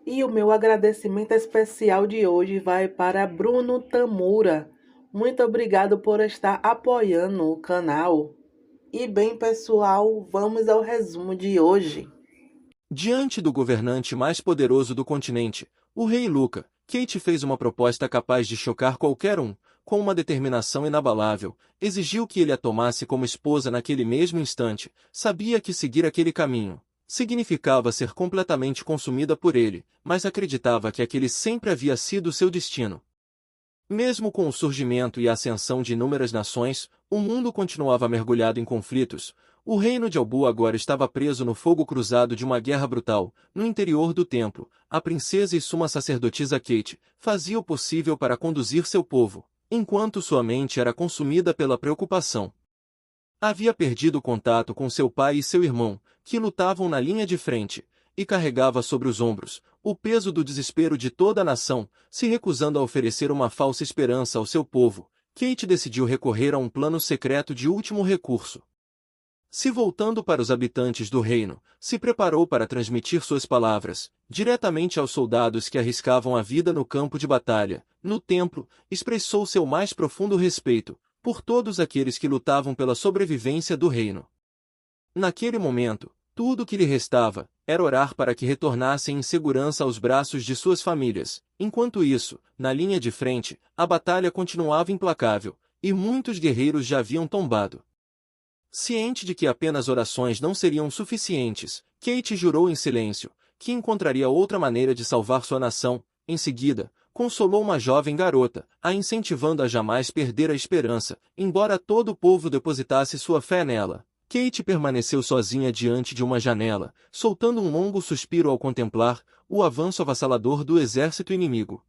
E o meu agradecimento especial de hoje vai para Bruno Tamura. Muito obrigado por estar apoiando o canal. E bem, pessoal, vamos ao resumo de hoje. Diante do governante mais poderoso do continente, o rei Luca, Kate fez uma proposta capaz de chocar qualquer um. Com uma determinação inabalável, exigiu que ele a tomasse como esposa naquele mesmo instante. Sabia que seguir aquele caminho significava ser completamente consumida por ele, mas acreditava que aquele sempre havia sido seu destino. Mesmo com o surgimento e a ascensão de inúmeras nações, o mundo continuava mergulhado em conflitos. O reino de Albu agora estava preso no fogo cruzado de uma guerra brutal. No interior do templo, a princesa e suma sacerdotisa Kate fazia o possível para conduzir seu povo, enquanto sua mente era consumida pela preocupação. Havia perdido contato com seu pai e seu irmão, que lutavam na linha de frente, e carregava sobre os ombros o peso do desespero de toda a nação. Se recusando a oferecer uma falsa esperança ao seu povo, Kate decidiu recorrer a um plano secreto de último recurso. Se voltando para os habitantes do reino, se preparou para transmitir suas palavras, diretamente aos soldados que arriscavam a vida no campo de batalha. No templo, expressou seu mais profundo respeito por todos aqueles que lutavam pela sobrevivência do reino. Naquele momento, tudo o que lhe restava era orar para que retornassem em segurança aos braços de suas famílias. Enquanto isso, na linha de frente, a batalha continuava implacável, e muitos guerreiros já haviam tombado. Ciente de que apenas orações não seriam suficientes, Kate jurou em silêncio que encontraria outra maneira de salvar sua nação. Em seguida, consolou uma jovem garota, a incentivando a jamais perder a esperança, embora todo o povo depositasse sua fé nela. Kate permaneceu sozinha diante de uma janela, soltando um longo suspiro ao contemplar o avanço avassalador do exército inimigo.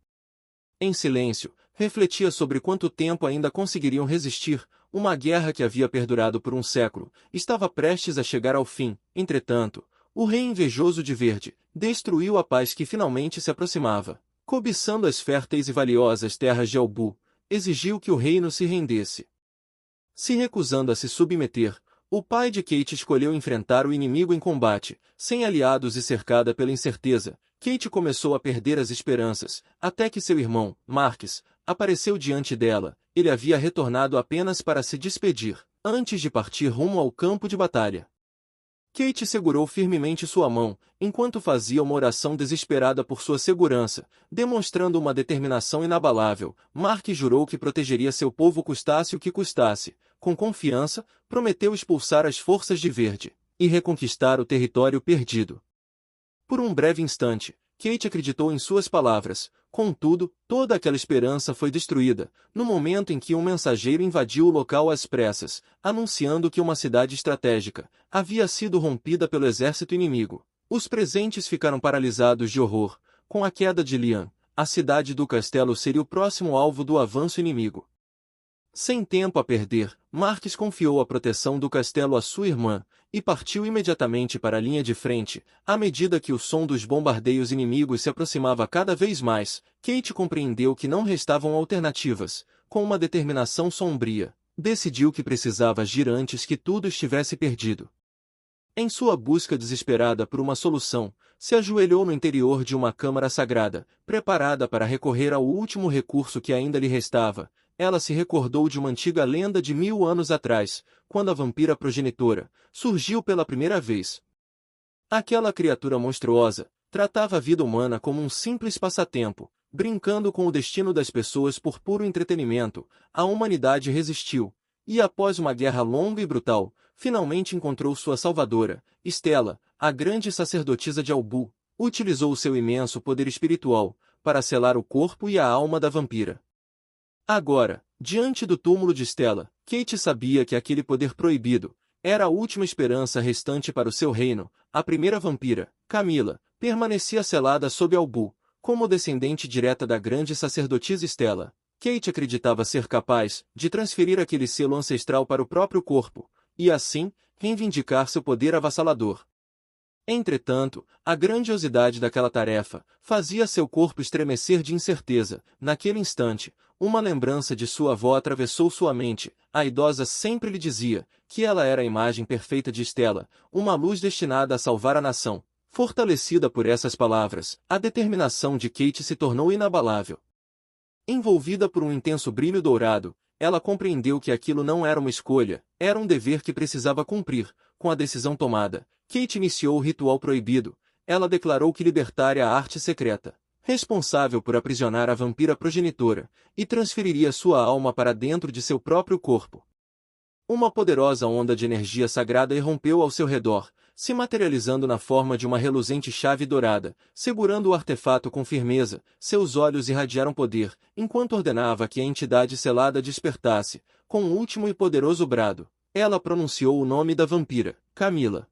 Em silêncio, refletia sobre quanto tempo ainda conseguiriam resistir. Uma guerra que havia perdurado por um século estava prestes a chegar ao fim. Entretanto, o rei invejoso de verde destruiu a paz que finalmente se aproximava. Cobiçando as férteis e valiosas terras de Albu, exigiu que o reino se rendesse. Se recusando a se submeter, o pai de Kate escolheu enfrentar o inimigo em combate. Sem aliados e cercada pela incerteza, Kate começou a perder as esperanças, até que seu irmão, Marques, apareceu diante dela. Ele havia retornado apenas para se despedir, antes de partir rumo ao campo de batalha. Kate segurou firmemente sua mão, enquanto fazia uma oração desesperada por sua segurança, demonstrando uma determinação inabalável. Marques jurou que protegeria seu povo custasse o que custasse. Com confiança, prometeu expulsar as forças de Verde e reconquistar o território perdido. Por um breve instante, Kate acreditou em suas palavras. Contudo, toda aquela esperança foi destruída, no momento em que um mensageiro invadiu o local às pressas, anunciando que uma cidade estratégica havia sido rompida pelo exército inimigo. Os presentes ficaram paralisados de horror. Com a queda de Lian, a cidade do castelo seria o próximo alvo do avanço inimigo. Sem tempo a perder, Marques confiou a proteção do castelo à sua irmã, e partiu imediatamente para a linha de frente. À medida que o som dos bombardeios inimigos se aproximava cada vez mais, Kate compreendeu que não restavam alternativas. Com uma determinação sombria, decidiu que precisava agir antes que tudo estivesse perdido. Em sua busca desesperada por uma solução, se ajoelhou no interior de uma câmara sagrada, preparada para recorrer ao último recurso que ainda lhe restava. Ela se recordou de uma antiga lenda de 1000 anos atrás, quando a vampira progenitora surgiu pela primeira vez. Aquela criatura monstruosa tratava a vida humana como um simples passatempo, brincando com o destino das pessoas por puro entretenimento. A humanidade resistiu, e após uma guerra longa e brutal, finalmente encontrou sua salvadora. Estela, a grande sacerdotisa de Albu, utilizou seu imenso poder espiritual para selar o corpo e a alma da vampira. Agora, diante do túmulo de Stella, Kate sabia que aquele poder proibido era a última esperança restante para o seu reino. A primeira vampira, Camila, permanecia selada sob Albu, como descendente direta da grande sacerdotisa Stella. Kate acreditava ser capaz de transferir aquele selo ancestral para o próprio corpo, e assim, reivindicar seu poder avassalador. Entretanto, a grandiosidade daquela tarefa fazia seu corpo estremecer de incerteza. Naquele instante, uma lembrança de sua avó atravessou sua mente. A idosa sempre lhe dizia que ela era a imagem perfeita de Stella, uma luz destinada a salvar a nação. Fortalecida por essas palavras, a determinação de Kate se tornou inabalável. Envolvida por um intenso brilho dourado, ela compreendeu que aquilo não era uma escolha, era um dever que precisava cumprir. Com a decisão tomada, Kate iniciou o ritual proibido. Ela declarou que libertaria a arte secreta, responsável por aprisionar a vampira progenitora, e transferiria sua alma para dentro de seu próprio corpo. Uma poderosa onda de energia sagrada irrompeu ao seu redor, se materializando na forma de uma reluzente chave dourada. Segurando o artefato com firmeza, seus olhos irradiaram poder, enquanto ordenava que a entidade selada despertasse. Com um último e poderoso brado, ela pronunciou o nome da vampira, Camila.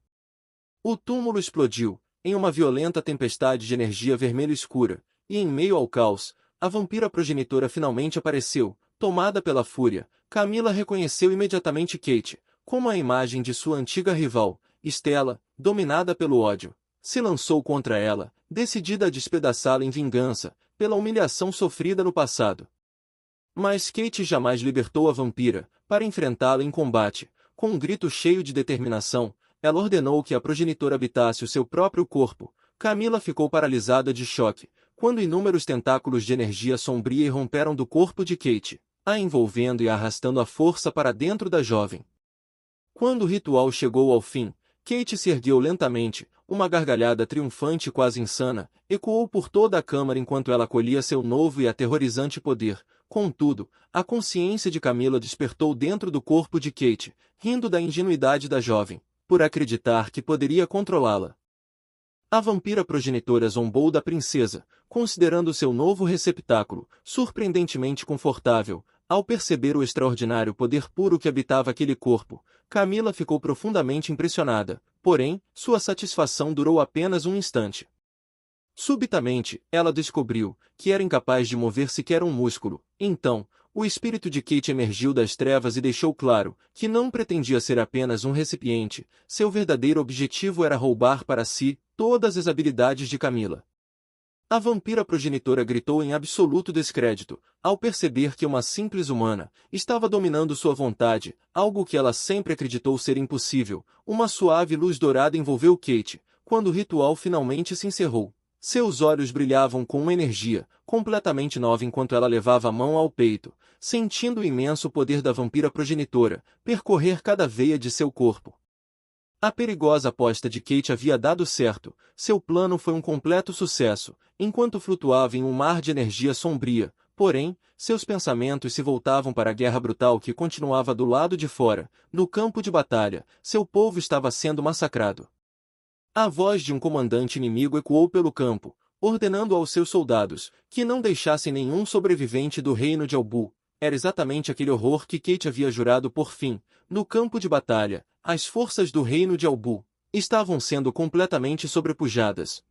O túmulo explodiu, em uma violenta tempestade de energia vermelha escura, e em meio ao caos, a vampira progenitora finalmente apareceu. Tomada pela fúria, Camila reconheceu imediatamente Kate, como a imagem de sua antiga rival. Stella, dominada pelo ódio, se lançou contra ela, decidida a despedaçá-la em vingança, pela humilhação sofrida no passado. Mas Kate jamais libertou a vampira, para enfrentá-la em combate. Com um grito cheio de determinação, ela ordenou que a progenitora habitasse o seu próprio corpo. Camila ficou paralisada de choque, quando inúmeros tentáculos de energia sombria irromperam do corpo de Kate, a envolvendo e arrastando à força para dentro da jovem. Quando o ritual chegou ao fim, Kate se ergueu lentamente, uma gargalhada triunfante quase insana, ecoou por toda a câmara enquanto ela acolhia seu novo e aterrorizante poder. Contudo, a consciência de Camila despertou dentro do corpo de Kate, rindo da ingenuidade da jovem, por acreditar que poderia controlá-la. A vampira progenitora zombou da princesa, considerando seu novo receptáculo surpreendentemente confortável. Ao perceber o extraordinário poder puro que habitava aquele corpo, Camila ficou profundamente impressionada, porém, sua satisfação durou apenas um instante. Subitamente, ela descobriu que era incapaz de mover sequer um músculo. Então, o espírito de Kate emergiu das trevas e deixou claro que não pretendia ser apenas um recipiente. Seu verdadeiro objetivo era roubar para si todas as habilidades de Camila. A vampira progenitora gritou em absoluto descrédito, ao perceber que uma simples humana estava dominando sua vontade, algo que ela sempre acreditou ser impossível. Uma suave luz dourada envolveu Kate, quando o ritual finalmente se encerrou. Seus olhos brilhavam com uma energia completamente nova enquanto ela levava a mão ao peito, sentindo o imenso poder da vampira progenitora percorrer cada veia de seu corpo. A perigosa aposta de Kate havia dado certo, seu plano foi um completo sucesso, enquanto flutuava em um mar de energia sombria. Porém, seus pensamentos se voltavam para a guerra brutal que continuava do lado de fora. No campo de batalha, seu povo estava sendo massacrado. A voz de um comandante inimigo ecoou pelo campo, ordenando aos seus soldados que não deixassem nenhum sobrevivente do reino de Albu. Era exatamente aquele horror que Kate havia jurado por fim. No campo de batalha, as forças do reino de Albu estavam sendo completamente sobrepujadas.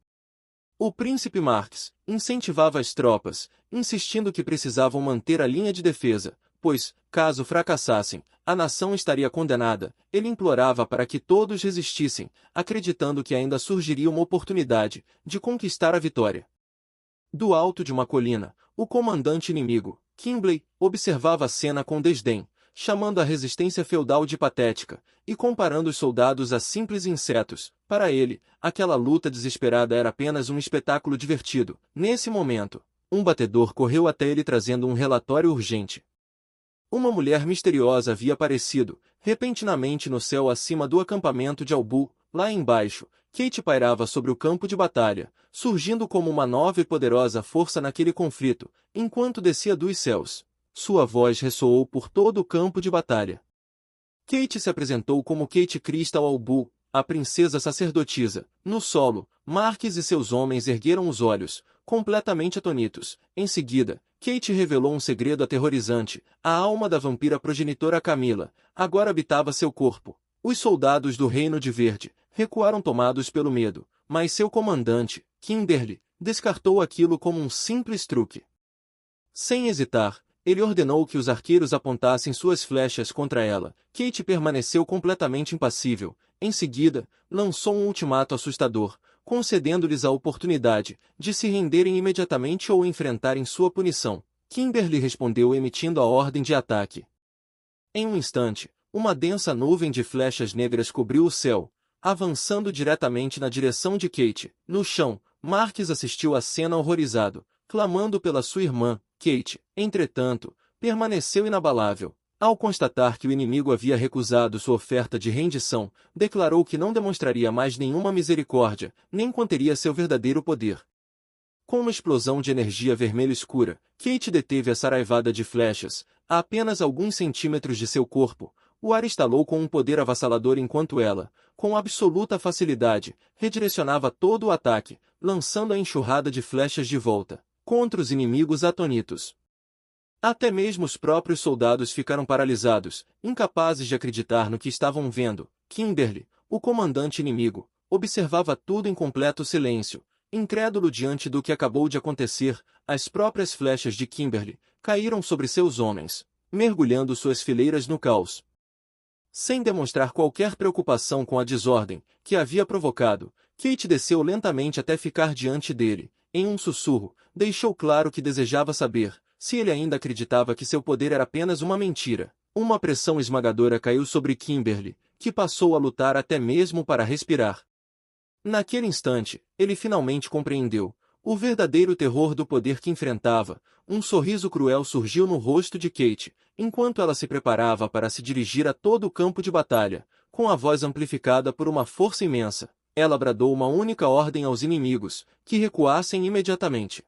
O príncipe Marx incentivava as tropas, insistindo que precisavam manter a linha de defesa, pois, caso fracassassem, a nação estaria condenada. Ele implorava para que todos resistissem, acreditando que ainda surgiria uma oportunidade de conquistar a vitória. Do alto de uma colina, o comandante inimigo, Kimbley, observava a cena com desdém, chamando a resistência feudal de patética, e comparando os soldados a simples insetos. Para ele, aquela luta desesperada era apenas um espetáculo divertido. Nesse momento, um batedor correu até ele trazendo um relatório urgente. Uma mulher misteriosa havia aparecido, repentinamente no céu acima do acampamento de Albu. Lá embaixo, Kate pairava sobre o campo de batalha, surgindo como uma nova e poderosa força naquele conflito, enquanto descia dos céus. Sua voz ressoou por todo o campo de batalha. Kate se apresentou como Kate Crystal Albu, a princesa sacerdotisa. No solo, Marques e seus homens ergueram os olhos, completamente atonitos. Em seguida, Kate revelou um segredo aterrorizante. A alma da vampira progenitora Camila agora habitava seu corpo. Os soldados do Reino de Verde recuaram tomados pelo medo, mas seu comandante, Kimberly, descartou aquilo como um simples truque. Sem hesitar, ele ordenou que os arqueiros apontassem suas flechas contra ela. Kate permaneceu completamente impassível. Em seguida, lançou um ultimato assustador, concedendo-lhes a oportunidade de se renderem imediatamente ou enfrentarem sua punição. Kimberly respondeu emitindo a ordem de ataque. Em um instante, uma densa nuvem de flechas negras cobriu o céu. avançando diretamente na direção de Kate. No chão, Marques assistiu à cena horrorizado, clamando pela sua irmã. Kate, entretanto, permaneceu inabalável. Ao constatar que o inimigo havia recusado sua oferta de rendição, declarou que não demonstraria mais nenhuma misericórdia, nem conteria seu verdadeiro poder. Com uma explosão de energia vermelha escura, Kate deteve a saraivada de flechas, a apenas alguns centímetros de seu corpo. O ar estalou com um poder avassalador enquanto ela, com absoluta facilidade, redirecionava todo o ataque, lançando a enxurrada de flechas de volta, contra os inimigos atônitos. Até mesmo os próprios soldados ficaram paralisados, incapazes de acreditar no que estavam vendo. Kimberly, o comandante inimigo, observava tudo em completo silêncio, incrédulo diante do que acabou de acontecer. As próprias flechas de Kimberly caíram sobre seus homens, mergulhando suas fileiras no caos. Sem demonstrar qualquer preocupação com a desordem que havia provocado, Kate desceu lentamente até ficar diante dele. Em um sussurro, deixou claro que desejava saber se ele ainda acreditava que seu poder era apenas uma mentira. Uma pressão esmagadora caiu sobre Kimberly, que passou a lutar até mesmo para respirar. Naquele instante, ele finalmente compreendeu o verdadeiro terror do poder que enfrentava. Um sorriso cruel surgiu no rosto de Kate, enquanto ela se preparava para se dirigir a todo o campo de batalha. Com a voz amplificada por uma força imensa, ela bradou uma única ordem aos inimigos, que recuassem imediatamente.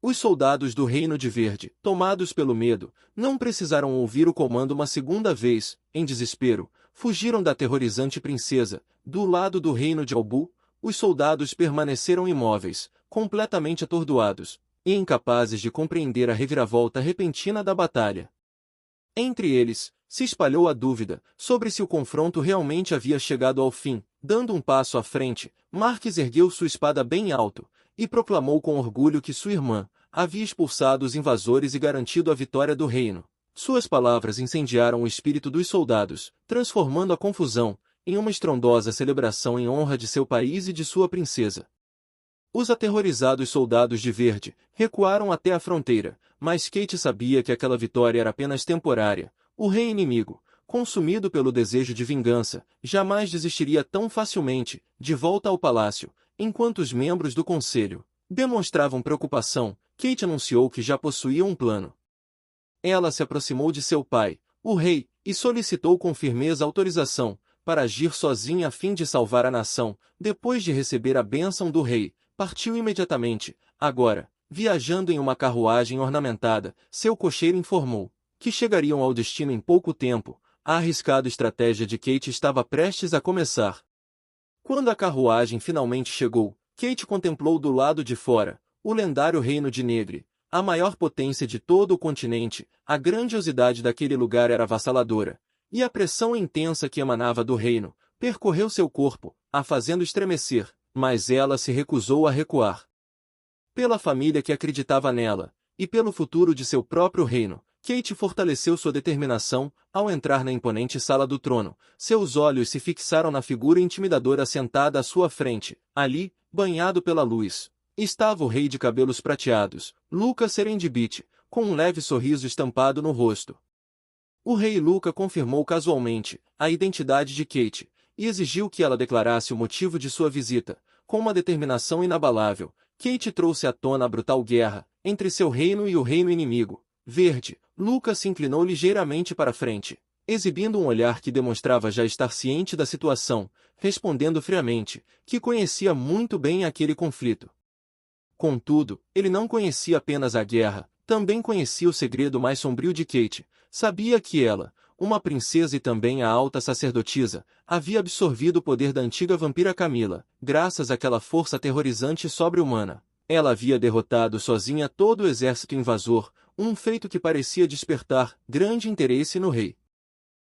Os soldados do Reino de Verde, tomados pelo medo, não precisaram ouvir o comando uma segunda vez. Em desespero, fugiram da aterrorizante princesa. Do lado do Reino de Albu, os soldados permaneceram imóveis, completamente atordoados, e incapazes de compreender a reviravolta repentina da batalha. Entre eles, se espalhou a dúvida sobre se o confronto realmente havia chegado ao fim. Dando um passo à frente, Marques ergueu sua espada bem alto, e proclamou com orgulho que sua irmã havia expulsado os invasores e garantido a vitória do reino. Suas palavras incendiaram o espírito dos soldados, transformando a confusão em uma estrondosa celebração em honra de seu país e de sua princesa. Os aterrorizados soldados de Verde recuaram até a fronteira, mas Kate sabia que aquela vitória era apenas temporária. O rei inimigo, consumido pelo desejo de vingança, jamais desistiria tão facilmente. De volta ao palácio, enquanto os membros do conselho demonstravam preocupação, Kate anunciou que já possuía um plano. Ela se aproximou de seu pai, o rei, e solicitou com firmeza autorização para agir sozinha a fim de salvar a nação. Depois de receber a bênção do rei, partiu imediatamente. Agora, viajando em uma carruagem ornamentada, seu cocheiro informou que chegariam ao destino em pouco tempo. A arriscada estratégia de Kate estava prestes a começar. Quando a carruagem finalmente chegou, Kate contemplou do lado de fora o lendário reino de Negre, a maior potência de todo o continente. A grandiosidade daquele lugar era avassaladora, e a pressão intensa que emanava do reino percorreu seu corpo, a fazendo estremecer, mas ela se recusou a recuar. Pela família que acreditava nela, e pelo futuro de seu próprio reino, Kate fortaleceu sua determinação. Ao entrar na imponente sala do trono, seus olhos se fixaram na figura intimidadora sentada à sua frente. Ali, banhado pela luz, estava o rei de cabelos prateados, Luca Serendibite, com um leve sorriso estampado no rosto. O rei Luca confirmou casualmente a identidade de Kate, e exigiu que ela declarasse o motivo de sua visita. Com uma determinação inabalável, Kate trouxe à tona a brutal guerra entre seu reino e o reino inimigo. Verde, Luca se inclinou ligeiramente para frente, exibindo um olhar que demonstrava já estar ciente da situação, respondendo friamente que conhecia muito bem aquele conflito. Contudo, ele não conhecia apenas a guerra, também conhecia o segredo mais sombrio de Kate. Sabia que ela, uma princesa e também a alta sacerdotisa, havia absorvido o poder da antiga vampira Camila. Graças àquela força aterrorizante e sobre-humana, ela havia derrotado sozinha todo o exército invasor, um feito que parecia despertar grande interesse no rei.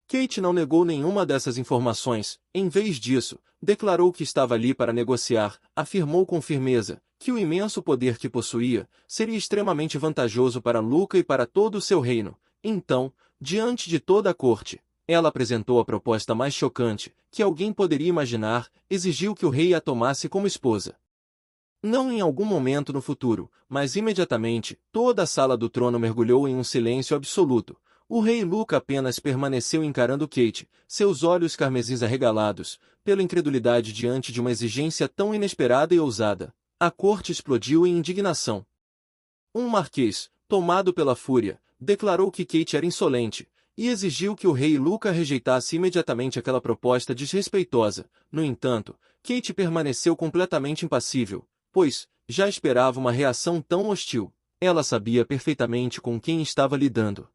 Kate não negou nenhuma dessas informações. Em vez disso, declarou que estava ali para negociar. Afirmou com firmeza que o imenso poder que possuía seria extremamente vantajoso para Luca e para todo o seu reino. Então, diante de toda a corte, ela apresentou a proposta mais chocante que alguém poderia imaginar. Exigiu que o rei a tomasse como esposa. Não em algum momento no futuro, mas imediatamente, toda a sala do trono mergulhou em um silêncio absoluto. O rei Luca apenas permaneceu encarando Kate, seus olhos carmesins arregalados, pela incredulidade diante de uma exigência tão inesperada e ousada. A corte explodiu em indignação. Um marquês, tomado pela fúria, declarou que Kate era insolente, e exigiu que o rei Luca rejeitasse imediatamente aquela proposta desrespeitosa. No entanto, Kate permaneceu completamente impassível, pois já esperava uma reação tão hostil. Ela sabia perfeitamente com quem estava lidando.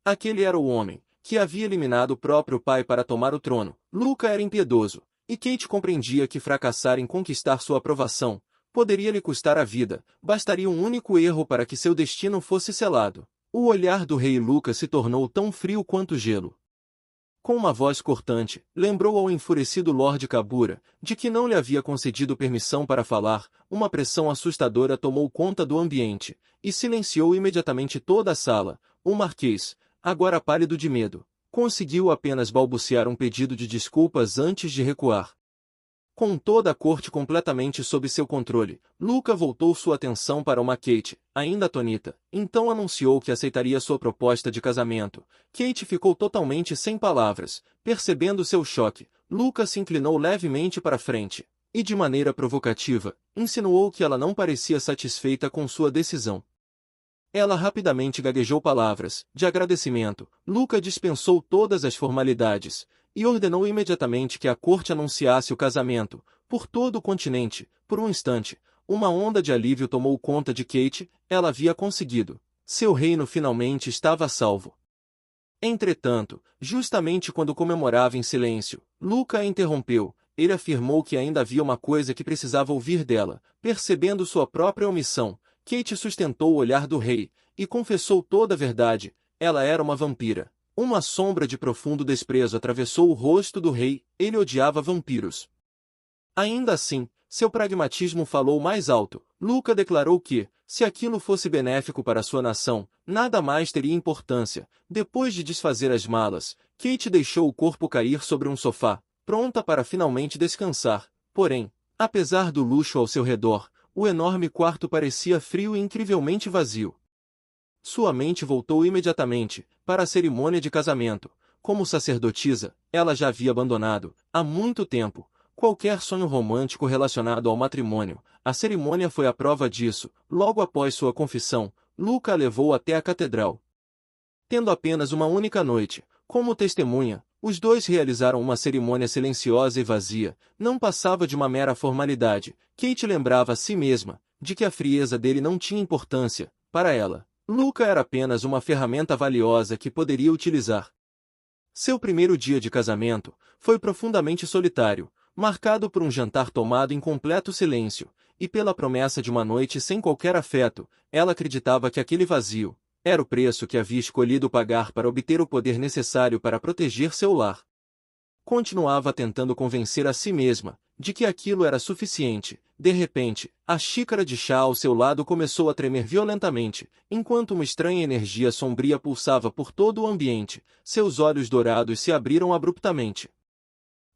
Aquele era o homem que havia eliminado o próprio pai para tomar o trono. Luca era impiedoso, e Kate compreendia que fracassar em conquistar sua aprovação poderia lhe custar a vida. Bastaria um único erro para que seu destino fosse selado. O olhar do rei Luca se tornou tão frio quanto gelo. Com uma voz cortante, lembrou ao enfurecido Lord Kabura de que não lhe havia concedido permissão para falar. Uma pressão assustadora tomou conta do ambiente, e silenciou imediatamente toda a sala. O marquês, agora pálido de medo, conseguiu apenas balbuciar um pedido de desculpas antes de recuar. Com toda a corte completamente sob seu controle, Luca voltou sua atenção para uma Kate, ainda atônita. Então anunciou que aceitaria sua proposta de casamento. Kate ficou totalmente sem palavras. Percebendo seu choque, Luca se inclinou levemente para frente, e de maneira provocativa, insinuou que ela não parecia satisfeita com sua decisão. Ela rapidamente gaguejou palavras de agradecimento. Luca dispensou todas as formalidades e ordenou imediatamente que a corte anunciasse o casamento. Por todo o continente, por um instante, uma onda de alívio tomou conta de Kate. Ela havia conseguido. Seu reino finalmente estava a salvo. Entretanto, justamente quando comemorava em silêncio, Luca a interrompeu. Ele afirmou que ainda havia uma coisa que precisava ouvir dela. Percebendo sua própria omissão, Kate sustentou o olhar do rei e confessou toda a verdade. Ela era uma vampira. Uma sombra de profundo desprezo atravessou o rosto do rei. Ele odiava vampiros. Ainda assim, seu pragmatismo falou mais alto. Luca declarou que, se aquilo fosse benéfico para sua nação, nada mais teria importância. Depois de desfazer as malas, Kate deixou o corpo cair sobre um sofá, pronta para finalmente descansar. Porém, apesar do luxo ao seu redor, o enorme quarto parecia frio e incrivelmente vazio. Sua mente voltou imediatamente para a cerimônia de casamento. Como sacerdotisa, ela já havia abandonado, há muito tempo, qualquer sonho romântico relacionado ao matrimônio. A cerimônia foi a prova disso. Logo após sua confissão, Luca a levou até a catedral. Tendo apenas uma única noite, como testemunha, os dois realizaram uma cerimônia silenciosa e vazia. Não passava de uma mera formalidade. Kate lembrava a si mesma de que a frieza dele não tinha importância. Para ela, Luca era apenas uma ferramenta valiosa que poderia utilizar. Seu primeiro dia de casamento foi profundamente solitário, marcado por um jantar tomado em completo silêncio, e pela promessa de uma noite sem qualquer afeto. Ela acreditava que aquele vazio era o preço que havia escolhido pagar para obter o poder necessário para proteger seu lar. Continuava tentando convencer a si mesma de que aquilo era suficiente. De repente, a xícara de chá ao seu lado começou a tremer violentamente, enquanto uma estranha energia sombria pulsava por todo o ambiente. Seus olhos dourados se abriram abruptamente.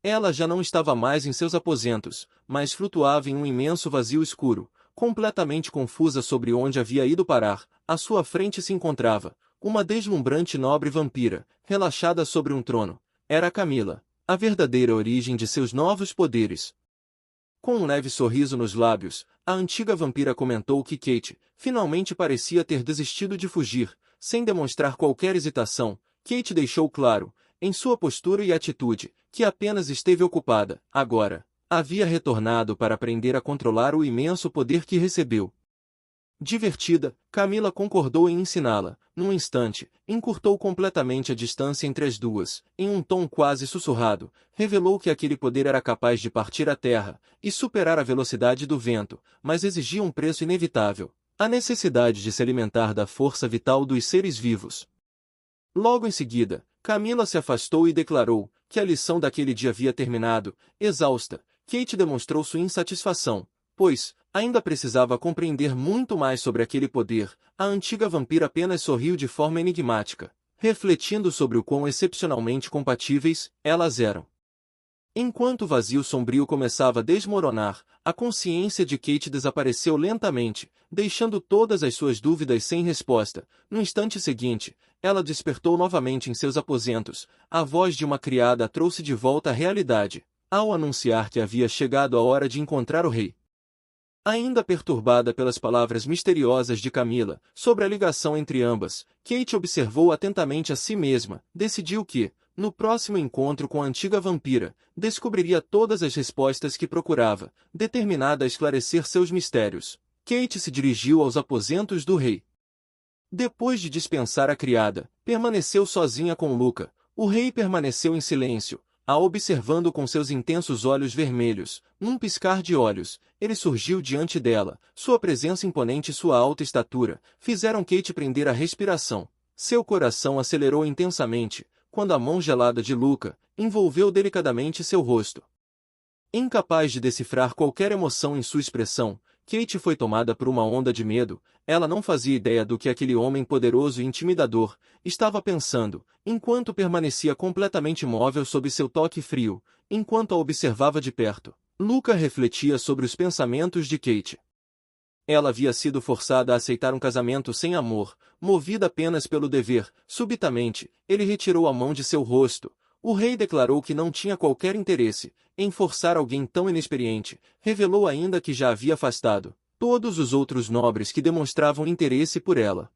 Ela já não estava mais em seus aposentos, mas flutuava em um imenso vazio escuro, completamente confusa sobre onde havia ido parar. À sua frente se encontrava uma deslumbrante nobre vampira, relaxada sobre um trono. Era Camila, a verdadeira origem de seus novos poderes. Com um leve sorriso nos lábios, a antiga vampira comentou que Kate finalmente parecia ter desistido de fugir. Sem demonstrar qualquer hesitação, Kate deixou claro, em sua postura e atitude, que apenas esteve ocupada. Agora, havia retornado para aprender a controlar o imenso poder que recebeu. Divertida, Camila concordou em ensiná-la. Num instante, encurtou completamente a distância entre as duas. Em um tom quase sussurrado, revelou que aquele poder era capaz de partir a terra e superar a velocidade do vento, mas exigia um preço inevitável: a necessidade de se alimentar da força vital dos seres vivos. Logo em seguida, Camila se afastou e declarou que a lição daquele dia havia terminado. Exausta, Kate demonstrou sua insatisfação, pois ainda precisava compreender muito mais sobre aquele poder. A antiga vampira apenas sorriu de forma enigmática, refletindo sobre o quão excepcionalmente compatíveis elas eram. Enquanto o vazio sombrio começava a desmoronar, a consciência de Kate desapareceu lentamente, deixando todas as suas dúvidas sem resposta. No instante seguinte, ela despertou novamente em seus aposentos. A voz de uma criada a trouxe de volta à realidade, ao anunciar que havia chegado a hora de encontrar o rei. Ainda perturbada pelas palavras misteriosas de Camila sobre a ligação entre ambas, Kate observou atentamente a si mesma, decidiu que, no próximo encontro com a antiga vampira, descobriria todas as respostas que procurava, determinada a esclarecer seus mistérios. Kate se dirigiu aos aposentos do rei. Depois de dispensar a criada, permaneceu sozinha com Luca. O rei permaneceu em silêncio, a observando com seus intensos olhos vermelhos. Num piscar de olhos, ele surgiu diante dela. Sua presença imponente e sua alta estatura fizeram Kate prender a respiração. Seu coração acelerou intensamente quando a mão gelada de Luca envolveu delicadamente seu rosto. Incapaz de decifrar qualquer emoção em sua expressão, Kate foi tomada por uma onda de medo. Ela não fazia ideia do que aquele homem poderoso e intimidador estava pensando, enquanto permanecia completamente imóvel sob seu toque frio, enquanto a observava de perto. Luca refletia sobre os pensamentos de Kate. Ela havia sido forçada a aceitar um casamento sem amor, movida apenas pelo dever. Subitamente, ele retirou a mão de seu rosto. O rei declarou que não tinha qualquer interesse em forçar alguém tão inexperiente. Revelou ainda que já havia afastado todos os outros nobres que demonstravam interesse por ela.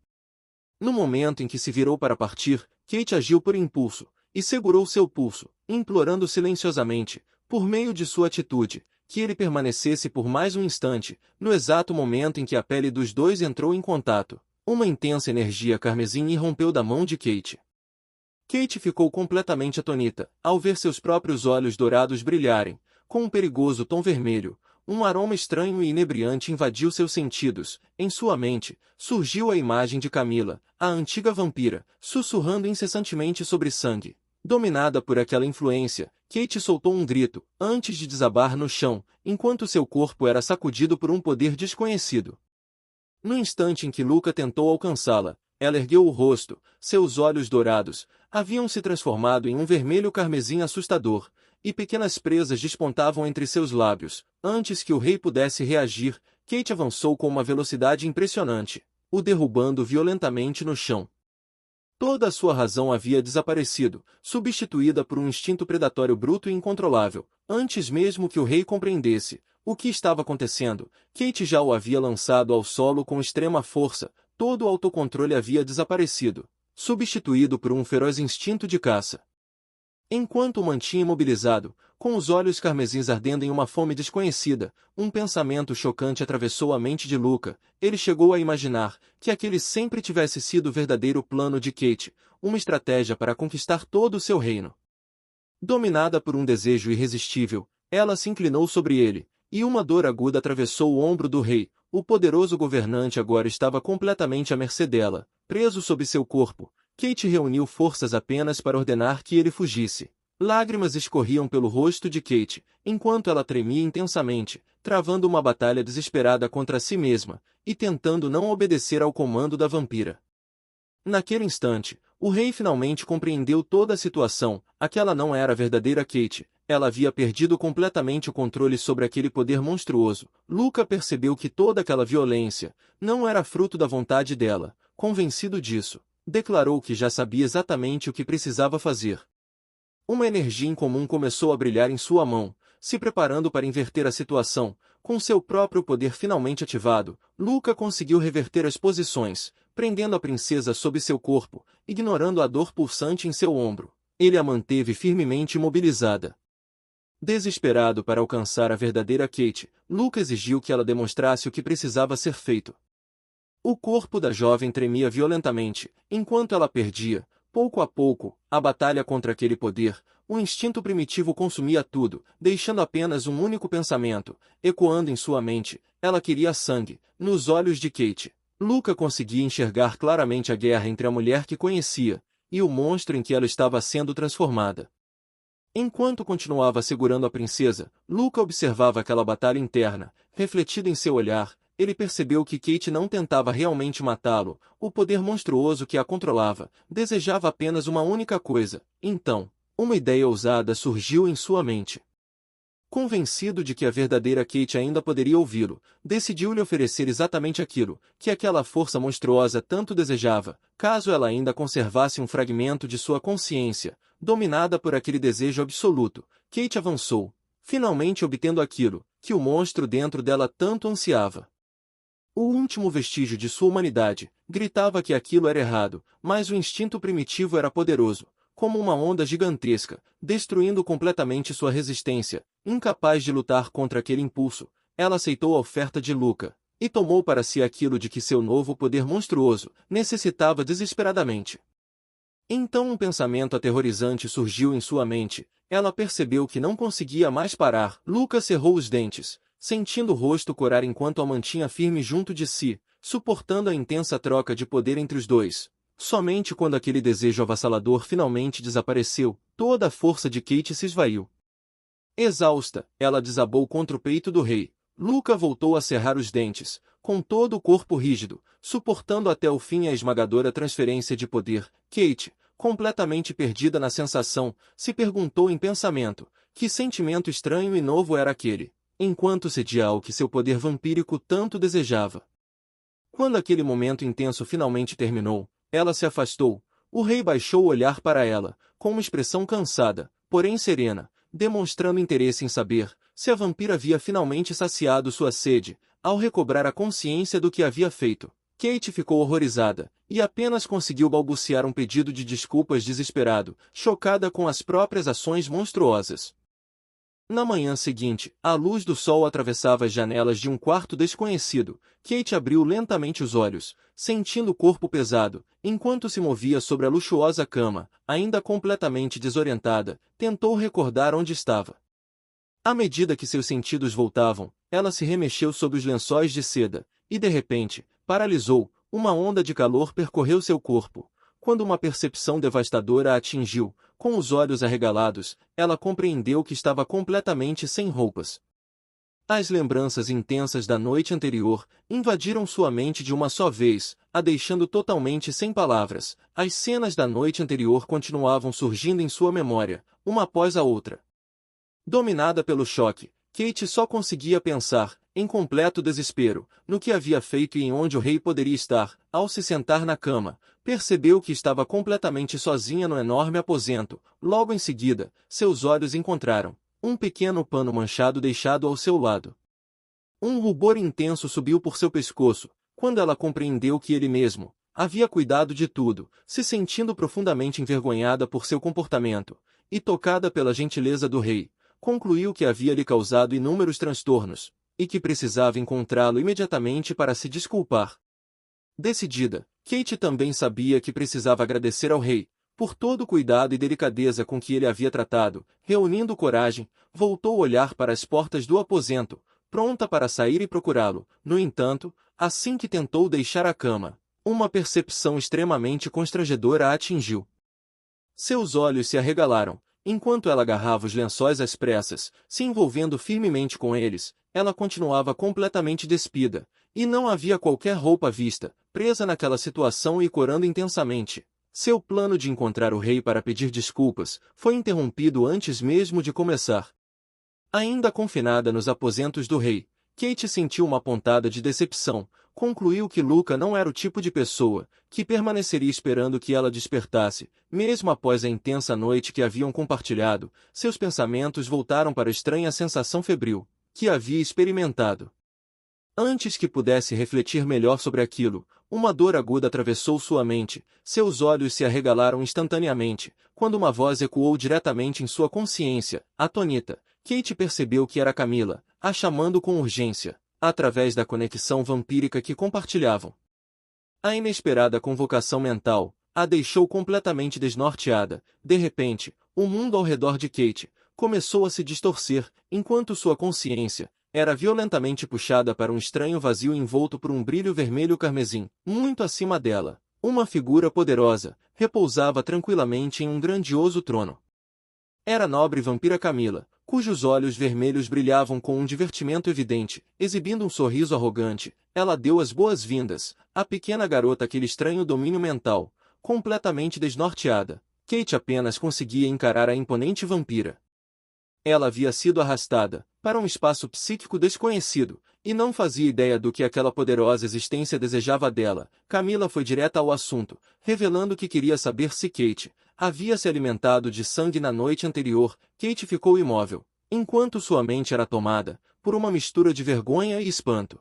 No momento em que se virou para partir, Kate agiu por impulso e segurou seu pulso, implorando silenciosamente, por meio de sua atitude, que ele permanecesse por mais um instante. No exato momento em que a pele dos dois entrou em contato, uma intensa energia carmesim irrompeu da mão de Kate. Kate ficou completamente atônita, ao ver seus próprios olhos dourados brilharem, com um perigoso tom vermelho. Um aroma estranho e inebriante invadiu seus sentidos. Em sua mente, surgiu a imagem de Camila, a antiga vampira, sussurrando incessantemente sobre sangue. Dominada por aquela influência, Kate soltou um grito, antes de desabar no chão, enquanto seu corpo era sacudido por um poder desconhecido. No instante em que Luca tentou alcançá-la, ela ergueu o rosto. Seus olhos dourados haviam se transformado em um vermelho carmesim assustador, e pequenas presas despontavam entre seus lábios. Antes que o rei pudesse reagir, Kate avançou com uma velocidade impressionante, o derrubando violentamente no chão. Toda a sua razão havia desaparecido, substituída por um instinto predatório bruto e incontrolável. Antes mesmo que o rei compreendesse o que estava acontecendo, Kate já o havia lançado ao solo com extrema força. Todo o autocontrole havia desaparecido, substituído por um feroz instinto de caça. Enquanto o mantinha imobilizado, com os olhos carmesins ardendo em uma fome desconhecida, um pensamento chocante atravessou a mente de Luca. Ele chegou a imaginar que aquele sempre tivesse sido o verdadeiro plano de Kate, uma estratégia para conquistar todo o seu reino. Dominada por um desejo irresistível, ela se inclinou sobre ele, e uma dor aguda atravessou o ombro do rei. O poderoso governante agora estava completamente à mercê dela, preso sob seu corpo. Kate reuniu forças apenas para ordenar que ele fugisse. Lágrimas escorriam pelo rosto de Kate, enquanto ela tremia intensamente, travando uma batalha desesperada contra si mesma, e tentando não obedecer ao comando da vampira. Naquele instante, o rei finalmente compreendeu toda a situação. Aquela não era a verdadeira Kate. Ela havia perdido completamente o controle sobre aquele poder monstruoso. Luca percebeu que toda aquela violência não era fruto da vontade dela. Convencido disso, declarou que já sabia exatamente o que precisava fazer. Uma energia incomum começou a brilhar em sua mão, se preparando para inverter a situação. Com seu próprio poder finalmente ativado, Luca conseguiu reverter as posições, prendendo a princesa sob seu corpo, ignorando a dor pulsante em seu ombro. Ele a manteve firmemente imobilizada. Desesperado para alcançar a verdadeira Kate, Luca exigiu que ela demonstrasse o que precisava ser feito. O corpo da jovem tremia violentamente, enquanto ela perdia, pouco a pouco, a batalha contra aquele poder. O instinto primitivo consumia tudo, deixando apenas um único pensamento, ecoando em sua mente. Ela queria sangue. Nos olhos de Kate, Luca conseguia enxergar claramente a guerra entre a mulher que conhecia e o monstro em que ela estava sendo transformada. Enquanto continuava segurando a princesa, Luca observava aquela batalha interna. Refletido em seu olhar, ele percebeu que Kate não tentava realmente matá-lo. O poder monstruoso que a controlava desejava apenas uma única coisa. Então, uma ideia ousada surgiu em sua mente. Convencido de que a verdadeira Kate ainda poderia ouvi-lo, decidiu lhe oferecer exatamente aquilo que aquela força monstruosa tanto desejava, caso ela ainda conservasse um fragmento de sua consciência. Dominada por aquele desejo absoluto, Kate avançou, finalmente obtendo aquilo que o monstro dentro dela tanto ansiava. O último vestígio de sua humanidade gritava que aquilo era errado, mas o instinto primitivo era poderoso, como uma onda gigantesca, destruindo completamente sua resistência. Incapaz de lutar contra aquele impulso, ela aceitou a oferta de Luca, e tomou para si aquilo de que seu novo poder monstruoso necessitava desesperadamente. Então um pensamento aterrorizante surgiu em sua mente. Ela percebeu que não conseguia mais parar. Luca cerrou os dentes, sentindo o rosto corar enquanto a mantinha firme junto de si, suportando a intensa troca de poder entre os dois. Somente quando aquele desejo avassalador finalmente desapareceu, toda a força de Kate se esvaiu. Exausta, ela desabou contra o peito do rei. Luca voltou a cerrar os dentes, com todo o corpo rígido, suportando até o fim a esmagadora transferência de poder. Kate, completamente perdida na sensação, se perguntou em pensamento, que sentimento estranho e novo era aquele, enquanto cedia ao que seu poder vampírico tanto desejava. Quando aquele momento intenso finalmente terminou, ela se afastou. O rei baixou o olhar para ela, com uma expressão cansada, porém serena, demonstrando interesse em saber se a vampira havia finalmente saciado sua sede, ao recobrar a consciência do que havia feito. Kate ficou horrorizada, e apenas conseguiu balbuciar um pedido de desculpas desesperado, chocada com as próprias ações monstruosas. Na manhã seguinte, a luz do sol atravessava as janelas de um quarto desconhecido. Kate abriu lentamente os olhos, sentindo o corpo pesado, enquanto se movia sobre a luxuosa cama, ainda completamente desorientada, tentou recordar onde estava. À medida que seus sentidos voltavam, ela se remexeu sob os lençóis de seda, e de repente, paralisou. Uma onda de calor percorreu seu corpo. Quando uma percepção devastadora a atingiu, com os olhos arregalados, ela compreendeu que estava completamente sem roupas. As lembranças intensas da noite anterior invadiram sua mente de uma só vez, a deixando totalmente sem palavras. As cenas da noite anterior continuavam surgindo em sua memória, uma após a outra. Dominada pelo choque, Kate só conseguia pensar, em completo desespero, no que havia feito e em onde o rei poderia estar. Ao se sentar na cama, percebeu que estava completamente sozinha no enorme aposento. Logo em seguida, seus olhos encontraram um pequeno pano manchado deixado ao seu lado. Um rubor intenso subiu por seu pescoço, quando ela compreendeu que ele mesmo havia cuidado de tudo, se sentindo profundamente envergonhada por seu comportamento, e tocada pela gentileza do rei, concluiu que havia lhe causado inúmeros transtornos, e que precisava encontrá-lo imediatamente para se desculpar. Decidida, Kate também sabia que precisava agradecer ao rei, por todo o cuidado e delicadeza com que ele havia tratado. Reunindo coragem, voltou a olhar para as portas do aposento, pronta para sair e procurá-lo. No entanto, assim que tentou deixar a cama, uma percepção extremamente constrangedora a atingiu. Seus olhos se arregalaram, enquanto ela agarrava os lençóis às pressas, se envolvendo firmemente com eles. Ela continuava completamente despida, e não havia qualquer roupa à vista, presa naquela situação e corando intensamente. Seu plano de encontrar o rei para pedir desculpas foi interrompido antes mesmo de começar. Ainda confinada nos aposentos do rei, Kate sentiu uma pontada de decepção. Concluiu que Luca não era o tipo de pessoa que permaneceria esperando que ela despertasse. Mesmo após a intensa noite que haviam compartilhado, seus pensamentos voltaram para a estranha sensação febril que havia experimentado. Antes que pudesse refletir melhor sobre aquilo, uma dor aguda atravessou sua mente. Seus olhos se arregalaram instantaneamente, quando uma voz ecoou diretamente em sua consciência. Atônita, Kate percebeu que era Camila, a chamando com urgência, através da conexão vampírica que compartilhavam. A inesperada convocação mental a deixou completamente desnorteada. De repente, o mundo ao redor de Kate começou a se distorcer, enquanto sua consciência era violentamente puxada para um estranho vazio envolto por um brilho vermelho carmesim. Muito acima dela, uma figura poderosa repousava tranquilamente em um grandioso trono. Era a nobre vampira Camila, cujos olhos vermelhos brilhavam com um divertimento evidente. Exibindo um sorriso arrogante, ela deu as boas-vindas à pequena garota àquele estranho domínio mental, completamente desnorteada. Kate apenas conseguia encarar a imponente vampira. Ela havia sido arrastada para um espaço psíquico desconhecido, e não fazia ideia do que aquela poderosa existência desejava dela. Camila foi direta ao assunto, revelando que queria saber se Kate havia se alimentado de sangue na noite anterior. Kate ficou imóvel, enquanto sua mente era tomada por uma mistura de vergonha e espanto.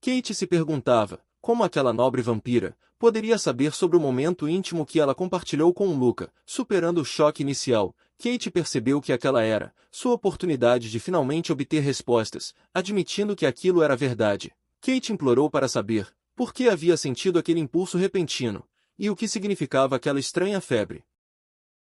Kate se perguntava como aquela nobre vampira poderia saber sobre o momento íntimo que ela compartilhou com Luca. Superando o choque inicial, Kate percebeu que aquela era sua oportunidade de finalmente obter respostas, admitindo que aquilo era verdade. Kate implorou para saber por que havia sentido aquele impulso repentino, e o que significava aquela estranha febre.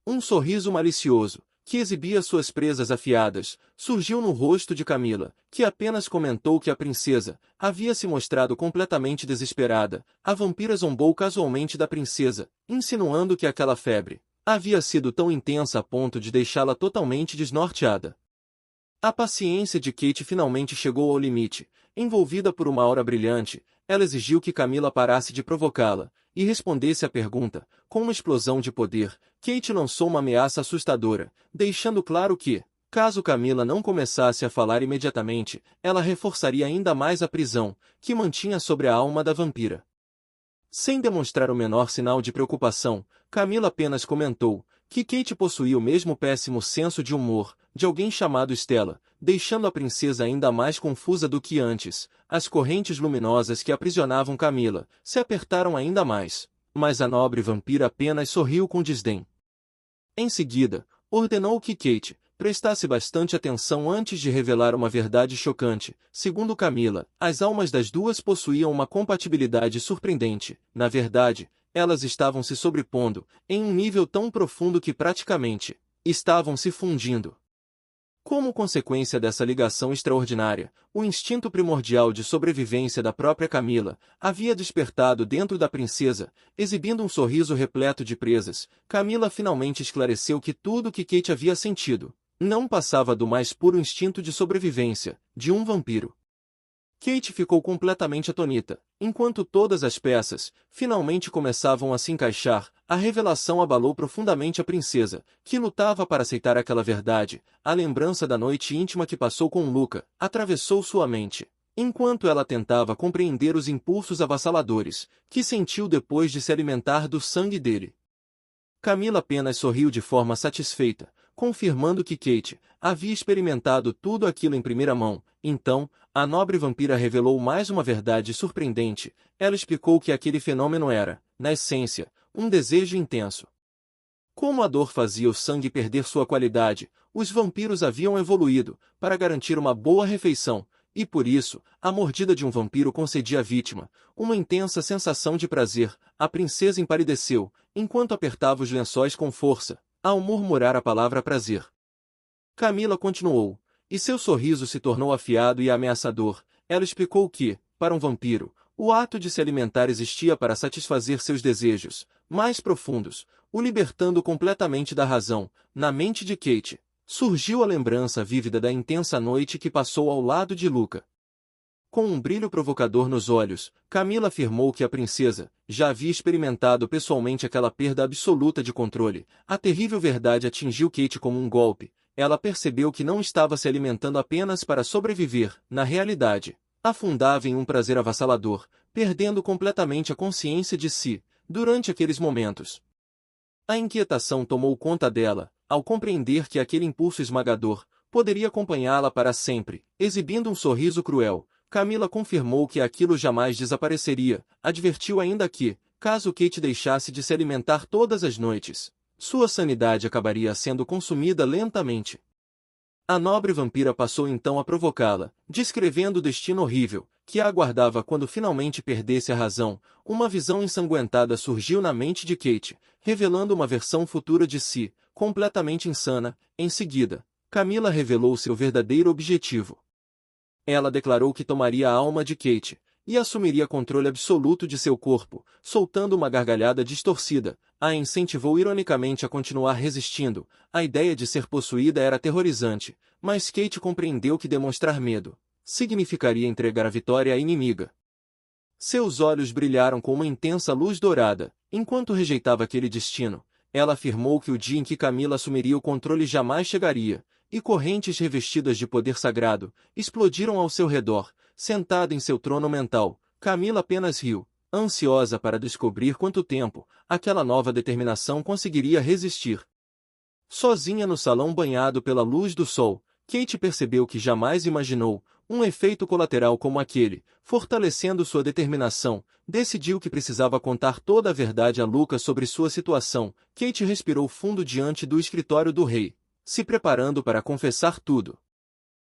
Um sorriso malicioso, que exibia suas presas afiadas, surgiu no rosto de Camila, que apenas comentou que a princesa havia se mostrado completamente desesperada. A vampira zombou casualmente da princesa, insinuando que aquela febre havia sido tão intensa a ponto de deixá-la totalmente desnorteada. A paciência de Kate finalmente chegou ao limite. Envolvida por uma aura brilhante, ela exigiu que Camila parasse de provocá-la e respondesse à pergunta. Com uma explosão de poder, Kate lançou uma ameaça assustadora, deixando claro que, caso Camila não começasse a falar imediatamente, ela reforçaria ainda mais a prisão que mantinha sobre a alma da vampira. Sem demonstrar o menor sinal de preocupação, Camila apenas comentou que Kate possuía o mesmo péssimo senso de humor de alguém chamado Stella, deixando a princesa ainda mais confusa do que antes. As correntes luminosas que aprisionavam Camila se apertaram ainda mais, mas a nobre vampira apenas sorriu com desdém. Em seguida, ordenou que Kate prestasse bastante atenção antes de revelar uma verdade chocante. Segundo Camila, as almas das duas possuíam uma compatibilidade surpreendente. Na verdade, elas estavam se sobrepondo em um nível tão profundo que praticamente estavam se fundindo. Como consequência dessa ligação extraordinária, o instinto primordial de sobrevivência da própria Camila havia despertado dentro da princesa, exibindo um sorriso repleto de presas. Camila finalmente esclareceu que tudo o que Kate havia sentido não passava do mais puro instinto de sobrevivência de um vampiro. Kate ficou completamente atônita. Enquanto todas as peças finalmente começavam a se encaixar, a revelação abalou profundamente a princesa, que lutava para aceitar aquela verdade. A lembrança da noite íntima que passou com Luca atravessou sua mente, enquanto ela tentava compreender os impulsos avassaladores que sentiu depois de se alimentar do sangue dele. Camila apenas sorriu de forma satisfeita, confirmando que Kate havia experimentado tudo aquilo em primeira mão. Então, a nobre vampira revelou mais uma verdade surpreendente. Ela explicou que aquele fenômeno era, na essência, um desejo intenso. Como a dor fazia o sangue perder sua qualidade, os vampiros haviam evoluído para garantir uma boa refeição, e por isso, a mordida de um vampiro concedia à vítima uma intensa sensação de prazer. A princesa empalideceu, enquanto apertava os lençóis com força, ao murmurar a palavra prazer. Camila continuou, e seu sorriso se tornou afiado e ameaçador. Ela explicou que, para um vampiro, o ato de se alimentar existia para satisfazer seus desejos mais profundos, o libertando completamente da razão. Na mente de Kate surgiu a lembrança vívida da intensa noite que passou ao lado de Luca. Com um brilho provocador nos olhos, Camila afirmou que a princesa já havia experimentado pessoalmente aquela perda absoluta de controle. A terrível verdade atingiu Kate como um golpe. Ela percebeu que não estava se alimentando apenas para sobreviver. Na realidade, afundava em um prazer avassalador, perdendo completamente a consciência de si, durante aqueles momentos. A inquietação tomou conta dela, ao compreender que aquele impulso esmagador poderia acompanhá-la para sempre. Exibindo um sorriso cruel, Camila confirmou que aquilo jamais desapareceria. Advertiu ainda que, caso Kate deixasse de se alimentar todas as noites, sua sanidade acabaria sendo consumida lentamente. A nobre vampira passou então a provocá-la, descrevendo o destino horrível que a aguardava quando finalmente perdesse a razão. Uma visão ensanguentada surgiu na mente de Kate, revelando uma versão futura de si, completamente insana. Em seguida, Camila revelou seu verdadeiro objetivo. Ela declarou que tomaria a alma de Kate e assumiria controle absoluto de seu corpo. Soltando uma gargalhada distorcida, a incentivou ironicamente a continuar resistindo. A ideia de ser possuída era aterrorizante, mas Kate compreendeu que demonstrar medo significaria entregar a vitória à inimiga. Seus olhos brilharam com uma intensa luz dourada. Enquanto rejeitava aquele destino, ela afirmou que o dia em que Camila assumiria o controle jamais chegaria. e correntes revestidas de poder sagrado explodiram ao seu redor. Sentada em seu trono mental, Camila apenas riu, ansiosa para descobrir quanto tempo aquela nova determinação conseguiria resistir. Sozinha no salão banhado pela luz do sol, Kate percebeu que jamais imaginou um efeito colateral como aquele. Fortalecendo sua determinação, decidiu que precisava contar toda a verdade a Luca sobre sua situação. Kate respirou fundo diante do escritório do rei, se preparando para confessar tudo.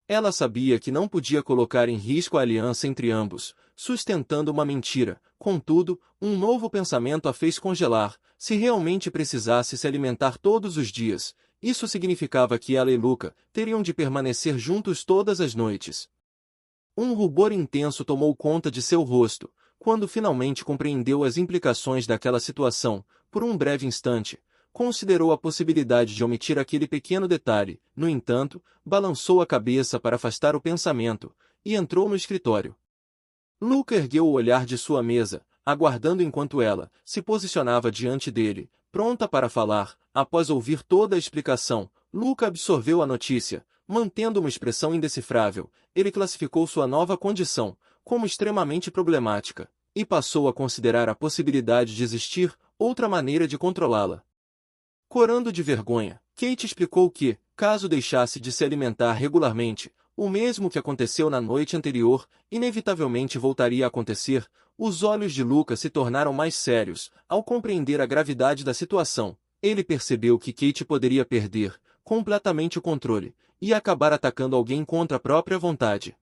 Ela sabia que não podia colocar em risco a aliança entre ambos, sustentando uma mentira. Contudo, um novo pensamento a fez congelar. Se realmente precisasse se alimentar todos os dias, isso significava que ela e Luca teriam de permanecer juntos todas as noites. Um rubor intenso tomou conta de seu rosto, quando finalmente compreendeu as implicações daquela situação. Por um breve instante, considerou a possibilidade de omitir aquele pequeno detalhe. No entanto, balançou a cabeça para afastar o pensamento, e entrou no escritório. Luca ergueu o olhar de sua mesa, aguardando enquanto ela se posicionava diante dele, pronta para falar. Após ouvir toda a explicação, Luca absorveu a notícia, mantendo uma expressão indecifrável. Ele classificou sua nova condição como extremamente problemática, e passou a considerar a possibilidade de existir outra maneira de controlá-la. Corando de vergonha, Kate explicou que, caso deixasse de se alimentar regularmente, o mesmo que aconteceu na noite anterior, inevitavelmente voltaria a acontecer. Os olhos de Luca se tornaram mais sérios, ao compreender a gravidade da situação. Ele percebeu que Kate poderia perder completamente o controle, e acabar atacando alguém contra a própria vontade.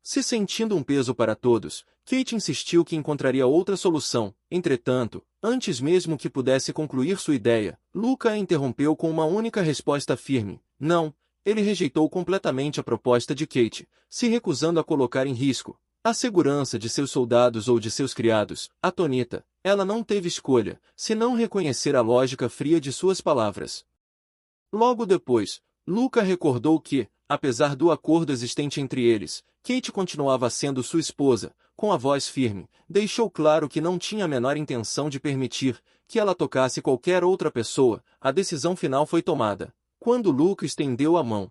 Se sentindo um peso para todos, Kate insistiu que encontraria outra solução. Entretanto, antes mesmo que pudesse concluir sua ideia, Luca a interrompeu com uma única resposta firme: não. Ele rejeitou completamente a proposta de Kate, se recusando a colocar em risco a segurança de seus soldados ou de seus criados. Atônita, ela não teve escolha, senão reconhecer a lógica fria de suas palavras. Logo depois, Luca recordou que, apesar do acordo existente entre eles, Kate continuava sendo sua esposa. Com a voz firme, deixou claro que não tinha a menor intenção de permitir que ela tocasse qualquer outra pessoa. A decisão final foi tomada quando Luca estendeu a mão.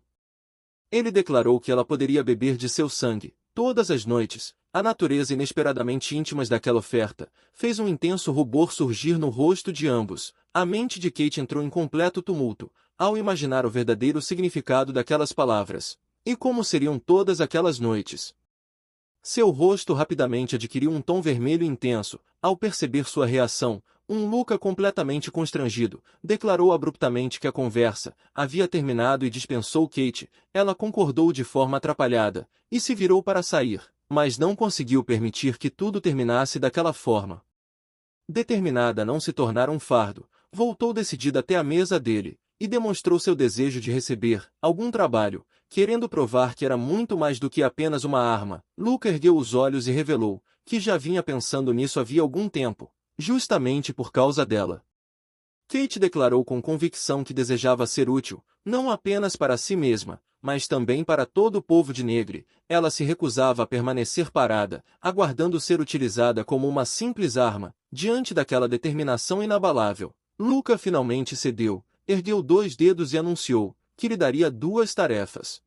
Ele declarou que ela poderia beber de seu sangue todas as noites. A natureza inesperadamente íntima daquela oferta fez um intenso rubor surgir no rosto de ambos. A mente de Kate entrou em completo tumulto ao imaginar o verdadeiro significado daquelas palavras. E como seriam todas aquelas noites? Seu rosto rapidamente adquiriu um tom vermelho intenso. Ao perceber sua reação, Luca completamente constrangido declarou abruptamente que a conversa havia terminado e dispensou Kate. Ela concordou de forma atrapalhada e se virou para sair, mas não conseguiu permitir que tudo terminasse daquela forma. Determinada a não se tornar um fardo, voltou decidida até a mesa dele e demonstrou seu desejo de receber algum trabalho, querendo provar que era muito mais do que apenas uma arma. Luca ergueu os olhos e revelou que já vinha pensando nisso havia algum tempo, justamente por causa dela. Kate declarou com convicção que desejava ser útil, não apenas para si mesma, mas também para todo o povo de Negre. Ela se recusava a permanecer parada, aguardando ser utilizada como uma simples arma. Diante daquela determinação inabalável, Luca finalmente cedeu, ergueu 2 dedos e anunciou que lhe daria 2 tarefas.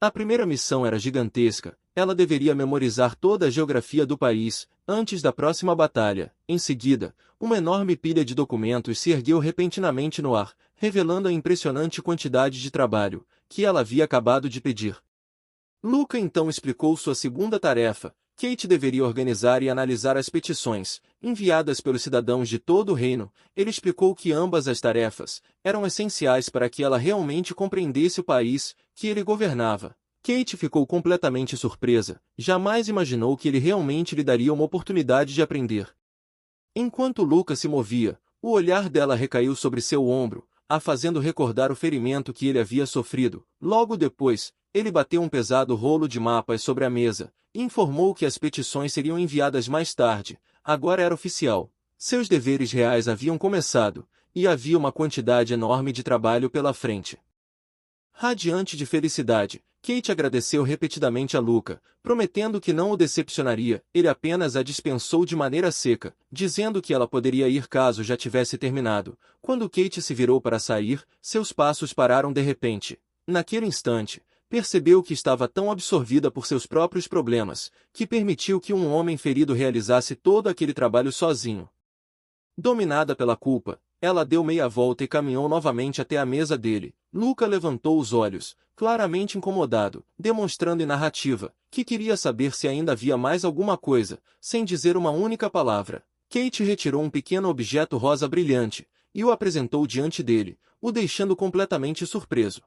A primeira missão era gigantesca. Ela deveria memorizar toda a geografia do país antes da próxima batalha. Em seguida, uma enorme pilha de documentos se ergueu repentinamente no ar, revelando a impressionante quantidade de trabalho que ela havia acabado de pedir. Luca então explicou sua segunda tarefa. Kate deveria organizar e analisar as petições enviadas pelos cidadãos de todo o reino. Ele explicou que ambas as tarefas eram essenciais para que ela realmente compreendesse o país que ele governava. Kate ficou completamente surpresa. Jamais imaginou que ele realmente lhe daria uma oportunidade de aprender. Enquanto Luca se movia, o olhar dela recaiu sobre seu ombro, a fazendo recordar o ferimento que ele havia sofrido. Logo depois, ele bateu um pesado rolo de mapas sobre a mesa e informou que as petições seriam enviadas mais tarde. Agora era oficial. Seus deveres reais haviam começado, e havia uma quantidade enorme de trabalho pela frente. Radiante de felicidade, Kate agradeceu repetidamente a Luca, prometendo que não o decepcionaria. Ele apenas a dispensou de maneira seca, dizendo que ela poderia ir caso já tivesse terminado. Quando Kate se virou para sair, seus passos pararam de repente. Naquele instante, percebeu que estava tão absorvida por seus próprios problemas, que permitiu que um homem ferido realizasse todo aquele trabalho sozinho. Dominada pela culpa, ela deu meia volta e caminhou novamente até a mesa dele. Luca levantou os olhos, claramente incomodado, demonstrando em narrativa que queria saber se ainda havia mais alguma coisa, sem dizer uma única palavra. Kate retirou um pequeno objeto rosa brilhante e o apresentou diante dele, o deixando completamente surpreso.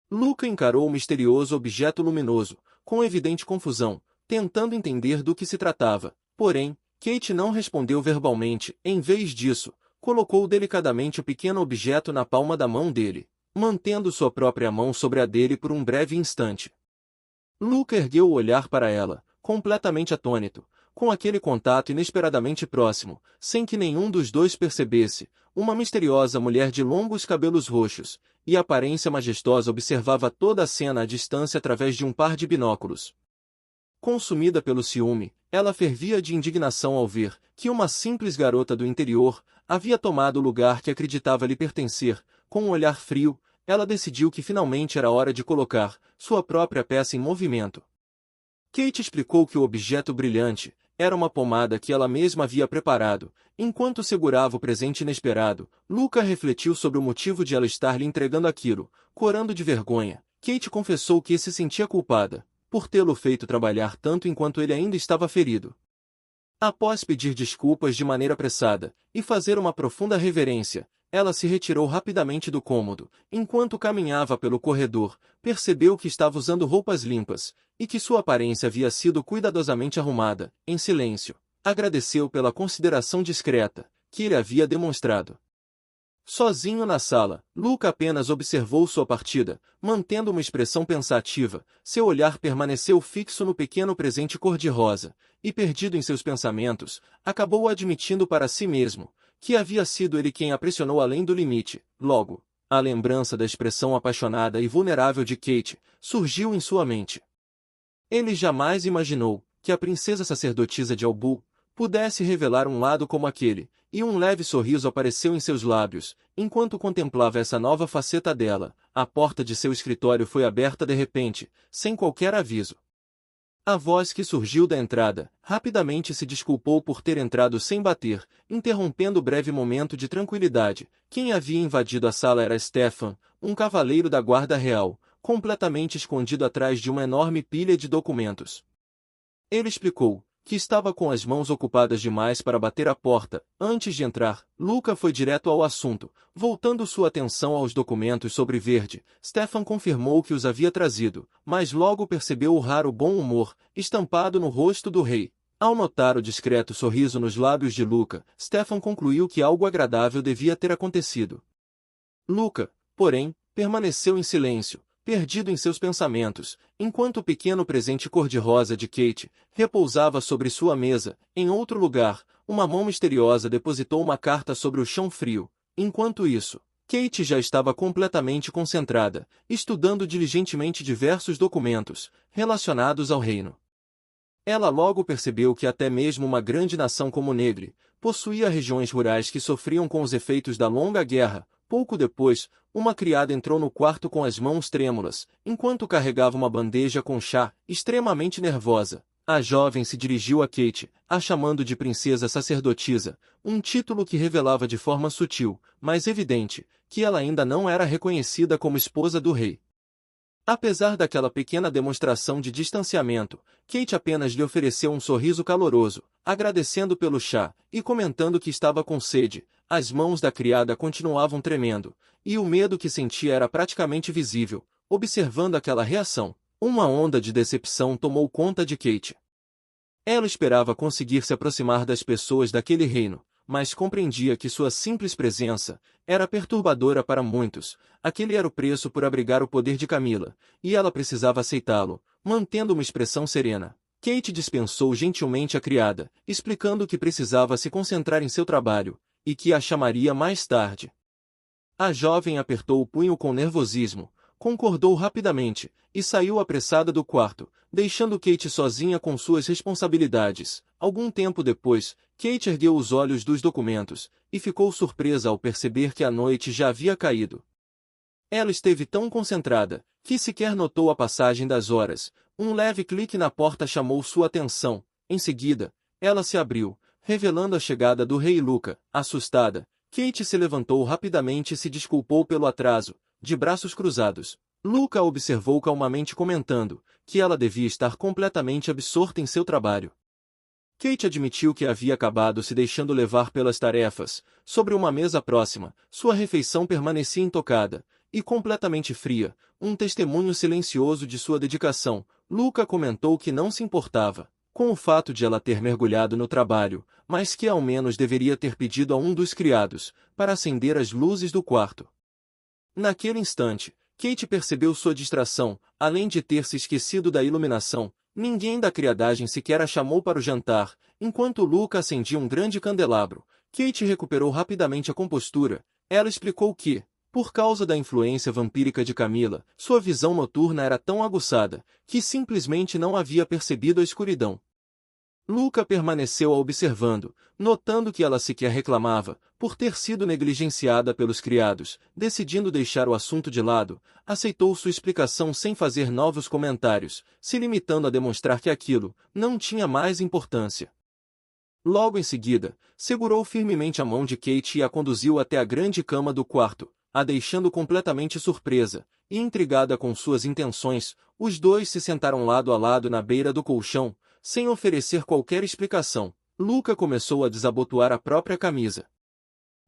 Luca encarou o misterioso objeto luminoso, com evidente confusão, tentando entender do que se tratava. Porém, Kate não respondeu verbalmente. Em vez disso, colocou delicadamente o pequeno objeto na palma da mão dele, mantendo sua própria mão sobre a dele por um breve instante. Luca ergueu o olhar para ela, completamente atônito, com aquele contato inesperadamente próximo, sem que nenhum dos dois percebesse. Uma misteriosa mulher de longos cabelos roxos e aparência majestosa observava toda a cena à distância através de um par de binóculos. Consumida pelo ciúme, ela fervia de indignação ao ver que uma simples garota do interior havia tomado o lugar que acreditava lhe pertencer. Com um olhar frio, ela decidiu que finalmente era hora de colocar sua própria peça em movimento. Kate explicou que o objeto brilhante era uma pomada que ela mesma havia preparado. Enquanto segurava o presente inesperado, Luca refletiu sobre o motivo de ela estar lhe entregando aquilo. Corando de vergonha, Kate confessou que se sentia culpada por tê-lo feito trabalhar tanto enquanto ele ainda estava ferido. Após pedir desculpas de maneira apressada e fazer uma profunda reverência, ela se retirou rapidamente do cômodo. Enquanto caminhava pelo corredor, percebeu que estava usando roupas limpas e que sua aparência havia sido cuidadosamente arrumada. Em silêncio, agradeceu pela consideração discreta que ele havia demonstrado. Sozinho na sala, Luca apenas observou sua partida, mantendo uma expressão pensativa. Seu olhar permaneceu fixo no pequeno presente cor-de-rosa, e perdido em seus pensamentos, acabou admitindo para si mesmo que havia sido ele quem a pressionou além do limite. Logo, a lembrança da expressão apaixonada e vulnerável de Kate surgiu em sua mente. Ele jamais imaginou que a princesa sacerdotisa de Albu pudesse revelar um lado como aquele, e um leve sorriso apareceu em seus lábios. Enquanto contemplava essa nova faceta dela, a porta de seu escritório foi aberta de repente, sem qualquer aviso. A voz que surgiu da entrada rapidamente se desculpou por ter entrado sem bater, interrompendo o breve momento de tranquilidade. Quem havia invadido a sala era Stefan, um cavaleiro da guarda real, completamente escondido atrás de uma enorme pilha de documentos. Ele explicou que estava com as mãos ocupadas demais para bater a porta. Antes de entrar, Luca foi direto ao assunto, voltando sua atenção aos documentos sobre Verde. Stefan confirmou que os havia trazido, mas logo percebeu o raro bom humor estampado no rosto do rei. Ao notar o discreto sorriso nos lábios de Luca, Stefan concluiu que algo agradável devia ter acontecido. Luca, porém, permaneceu em silêncio, perdido em seus pensamentos, enquanto o pequeno presente cor-de-rosa de Kate repousava sobre sua mesa. Em outro lugar, uma mão misteriosa depositou uma carta sobre o chão frio. Enquanto isso, Kate já estava completamente concentrada, estudando diligentemente diversos documentos relacionados ao reino. Ela logo percebeu que até mesmo uma grande nação como Negre possuía regiões rurais que sofriam com os efeitos da longa guerra. Pouco depois, uma criada entrou no quarto com as mãos trêmulas, enquanto carregava uma bandeja com chá. Extremamente nervosa, a jovem se dirigiu a Kate, a chamando de princesa sacerdotisa, um título que revelava de forma sutil, mas evidente, que ela ainda não era reconhecida como esposa do rei. Apesar daquela pequena demonstração de distanciamento, Kate apenas lhe ofereceu um sorriso caloroso, agradecendo pelo chá e comentando que estava com sede. As mãos da criada continuavam tremendo, e o medo que sentia era praticamente visível. Observando aquela reação, uma onda de decepção tomou conta de Kate. Ela esperava conseguir se aproximar das pessoas daquele reino, mas compreendia que sua simples presença era perturbadora para muitos. Aquele era o preço por abrigar o poder de Camila, e ela precisava aceitá-lo, mantendo uma expressão serena. Kate dispensou gentilmente a criada, explicando que precisava se concentrar em seu trabalho, e que a chamaria mais tarde. A jovem apertou o punho com nervosismo, concordou rapidamente, e saiu apressada do quarto, deixando Kate sozinha com suas responsabilidades. Algum tempo depois, Kate ergueu os olhos dos documentos, e ficou surpresa ao perceber que a noite já havia caído. Ela esteve tão concentrada, que sequer notou a passagem das horas. Um leve clique na porta chamou sua atenção. Em seguida, ela se abriu, revelando a chegada do rei Luca. Assustada, Kate se levantou rapidamente e se desculpou pelo atraso, de braços cruzados. Luca a observou calmamente comentando que ela devia estar completamente absorta em seu trabalho. Kate admitiu que havia acabado se deixando levar pelas tarefas. Sobre uma mesa próxima, sua refeição permanecia intocada e completamente fria, um testemunho silencioso de sua dedicação. Luca comentou que não se importava com o fato de ela ter mergulhado no trabalho, mas que ao menos deveria ter pedido a um dos criados para acender as luzes do quarto. Naquele instante, Kate percebeu sua distração. Além de ter se esquecido da iluminação, ninguém da criadagem sequer a chamou para o jantar. Enquanto Luca acendia um grande candelabro, Kate recuperou rapidamente a compostura. Ela explicou que, por causa da influência vampírica de Camila, sua visão noturna era tão aguçada que simplesmente não havia percebido a escuridão. Luca permaneceu a observando, notando que ela sequer reclamava por ter sido negligenciada pelos criados. Decidindo deixar o assunto de lado, aceitou sua explicação sem fazer novos comentários, se limitando a demonstrar que aquilo não tinha mais importância. Logo em seguida, segurou firmemente a mão de Kate e a conduziu até a grande cama do quarto, a deixando completamente surpresa e intrigada com suas intenções. Os dois se sentaram lado a lado na beira do colchão, sem oferecer qualquer explicação. Luca começou a desabotoar a própria camisa.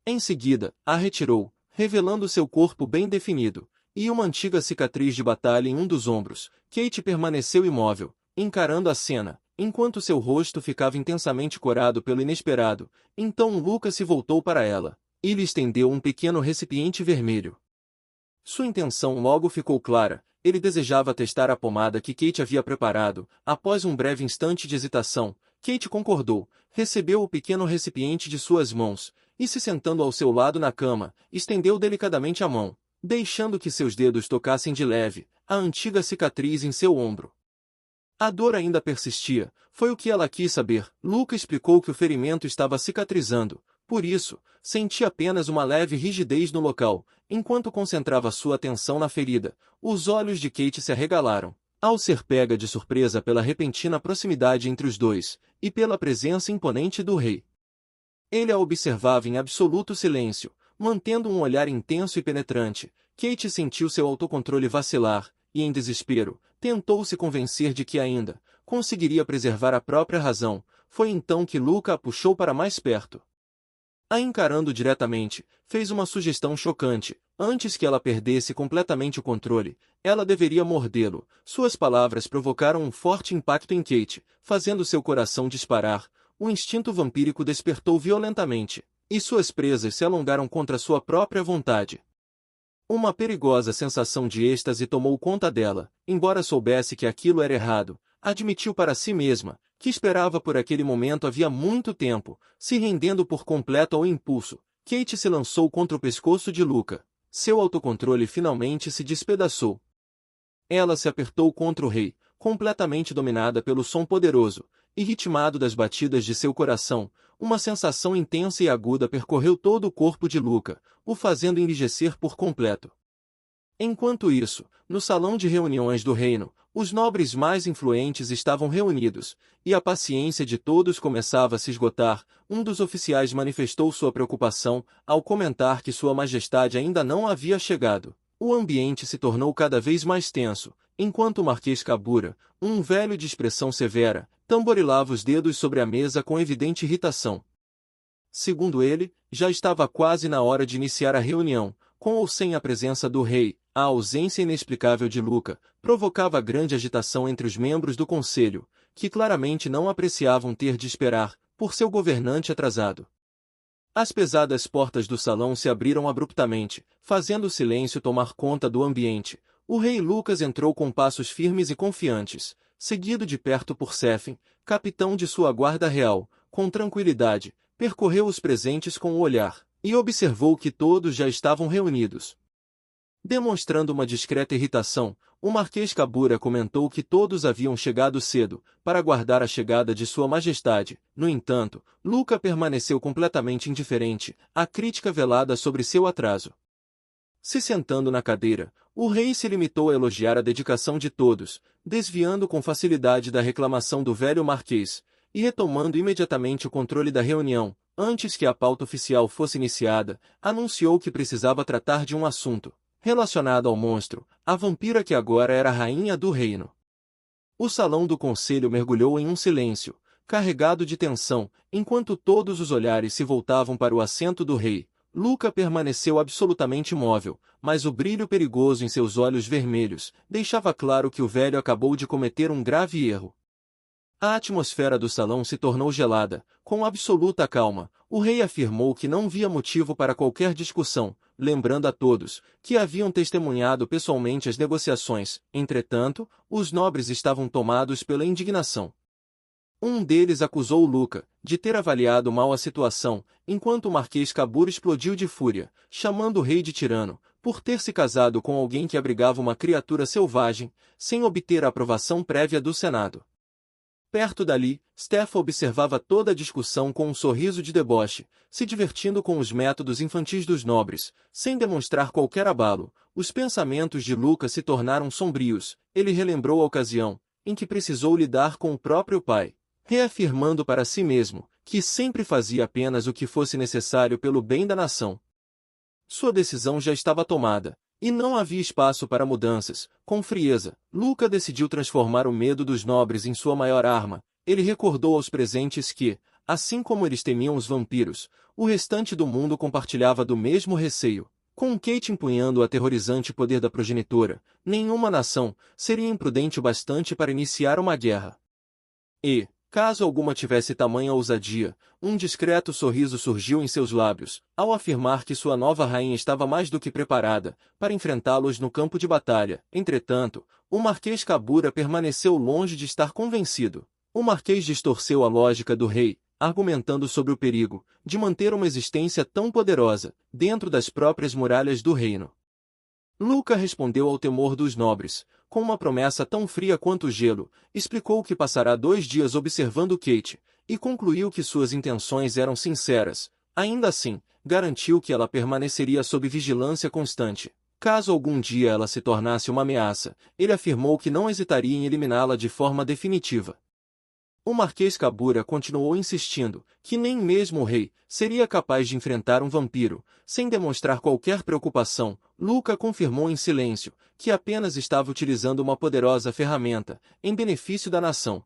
Em seguida, a retirou, revelando seu corpo bem definido, e uma antiga cicatriz de batalha em um dos ombros. Kate permaneceu imóvel, encarando a cena, enquanto seu rosto ficava intensamente corado pelo inesperado. Então Luca se voltou para ela e lhe estendeu um pequeno recipiente vermelho. Sua intenção logo ficou clara. Ele desejava testar a pomada que Kate havia preparado. Após um breve instante de hesitação, Kate concordou, recebeu o pequeno recipiente de suas mãos, e se sentando ao seu lado na cama, estendeu delicadamente a mão, deixando que seus dedos tocassem de leve a antiga cicatriz em seu ombro. A dor ainda persistia, foi o que ela quis saber. Luca explicou que o ferimento estava cicatrizando, por isso, sentia apenas uma leve rigidez no local. Enquanto concentrava sua atenção na ferida, os olhos de Kate se arregalaram, ao ser pega de surpresa pela repentina proximidade entre os dois, e pela presença imponente do rei. Ele a observava em absoluto silêncio, mantendo um olhar intenso e penetrante. Kate sentiu seu autocontrole vacilar, e em desespero, tentou se convencer de que ainda conseguiria preservar a própria razão. Foi então que Luca a puxou para mais perto. A encarando diretamente, fez uma sugestão chocante. Antes que ela perdesse completamente o controle, ela deveria mordê-lo. Suas palavras provocaram um forte impacto em Kate, fazendo seu coração disparar. O instinto vampírico despertou violentamente, e suas presas se alongaram contra sua própria vontade. Uma perigosa sensação de êxtase tomou conta dela. Embora soubesse que aquilo era errado, admitiu para si mesma que esperava por aquele momento havia muito tempo. Se rendendo por completo ao impulso, Kate se lançou contra o pescoço de Luca. Seu autocontrole finalmente se despedaçou. Ela se apertou contra o rei, completamente dominada pelo som poderoso e ritmado das batidas de seu coração. Uma sensação intensa e aguda percorreu todo o corpo de Luca, o fazendo enrijecer por completo. Enquanto isso, no salão de reuniões do reino, os nobres mais influentes estavam reunidos, e a paciência de todos começava a se esgotar. Um dos oficiais manifestou sua preocupação, ao comentar que Sua Majestade ainda não havia chegado. O ambiente se tornou cada vez mais tenso, enquanto o Marquês Cabura, um velho de expressão severa, tamborilava os dedos sobre a mesa com evidente irritação. Segundo ele, já estava quase na hora de iniciar a reunião. Com ou sem a presença do rei, a ausência inexplicável de Luca provocava grande agitação entre os membros do conselho, que claramente não apreciavam ter de esperar por seu governante atrasado. As pesadas portas do salão se abriram abruptamente, fazendo o silêncio tomar conta do ambiente. O rei Lucas entrou com passos firmes e confiantes, seguido de perto por Sefen, capitão de sua guarda real. Com tranquilidade, percorreu os presentes com o olhar, e observou que todos já estavam reunidos. Demonstrando uma discreta irritação, o Marquês Cabura comentou que todos haviam chegado cedo, para aguardar a chegada de Sua Majestade. No entanto, Luca permaneceu completamente indiferente à crítica velada sobre seu atraso. Se sentando na cadeira, o rei se limitou a elogiar a dedicação de todos, desviando com facilidade da reclamação do velho marquês, e retomando imediatamente o controle da reunião. Antes que a pauta oficial fosse iniciada, anunciou que precisava tratar de um assunto relacionado ao monstro, a vampira que agora era a rainha do reino. O salão do conselho mergulhou em um silêncio, carregado de tensão, enquanto todos os olhares se voltavam para o assento do rei. Luca permaneceu absolutamente imóvel, mas o brilho perigoso em seus olhos vermelhos deixava claro que o velho acabou de cometer um grave erro. A atmosfera do salão se tornou gelada. Com absoluta calma, o rei afirmou que não via motivo para qualquer discussão, lembrando a todos que haviam testemunhado pessoalmente as negociações. Entretanto, os nobres estavam tomados pela indignação. Um deles acusou Luca de ter avaliado mal a situação, enquanto o Marquês Cabura explodiu de fúria, chamando o rei de tirano, por ter se casado com alguém que abrigava uma criatura selvagem, sem obter a aprovação prévia do Senado. Perto dali, Stefan observava toda a discussão com um sorriso de deboche, se divertindo com os métodos infantis dos nobres, sem demonstrar qualquer abalo. Os pensamentos de Luca se tornaram sombrios. Ele relembrou a ocasião em que precisou lidar com o próprio pai, reafirmando para si mesmo que sempre fazia apenas o que fosse necessário pelo bem da nação. Sua decisão já estava tomada, e não havia espaço para mudanças. Com frieza, Luca decidiu transformar o medo dos nobres em sua maior arma. Ele recordou aos presentes que, assim como eles temiam os vampiros, o restante do mundo compartilhava do mesmo receio. Com Kate empunhando o aterrorizante poder da progenitora, nenhuma nação seria imprudente o bastante para iniciar uma guerra. E, caso alguma tivesse tamanha ousadia, um discreto sorriso surgiu em seus lábios, ao afirmar que sua nova rainha estava mais do que preparada para enfrentá-los no campo de batalha. Entretanto, o Marquês Cabura permaneceu longe de estar convencido. O Marquês distorceu a lógica do rei, argumentando sobre o perigo de manter uma existência tão poderosa dentro das próprias muralhas do reino. Luca respondeu ao temor dos nobres, com uma promessa tão fria quanto o gelo, explicou que passará 2 dias observando Kate, e concluiu que suas intenções eram sinceras. Ainda assim, garantiu que ela permaneceria sob vigilância constante. Caso algum dia ela se tornasse uma ameaça, ele afirmou que não hesitaria em eliminá-la de forma definitiva. O Marquês Cabura continuou insistindo que nem mesmo o rei seria capaz de enfrentar um vampiro, sem demonstrar qualquer preocupação. Luca confirmou em silêncio que apenas estava utilizando uma poderosa ferramenta, em benefício da nação.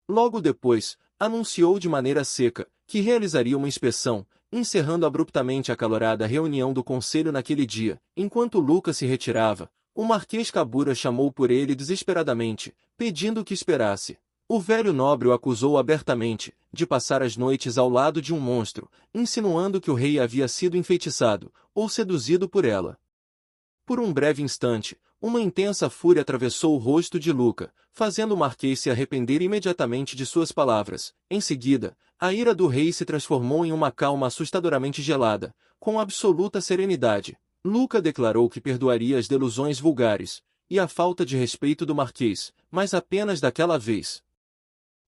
Logo depois, anunciou de maneira seca que realizaria uma inspeção, encerrando abruptamente a acalorada reunião do conselho naquele dia. Enquanto Luca se retirava, o Marquês Cabura chamou por ele desesperadamente, pedindo que esperasse. O velho nobre o acusou abertamente de passar as noites ao lado de um monstro, insinuando que o rei havia sido enfeitiçado ou seduzido por ela. Por um breve instante, uma intensa fúria atravessou o rosto de Luca, fazendo o marquês se arrepender imediatamente de suas palavras. Em seguida, a ira do rei se transformou em uma calma assustadoramente gelada. Com absoluta serenidade, Luca declarou que perdoaria as delusões vulgares e a falta de respeito do marquês, mas apenas daquela vez.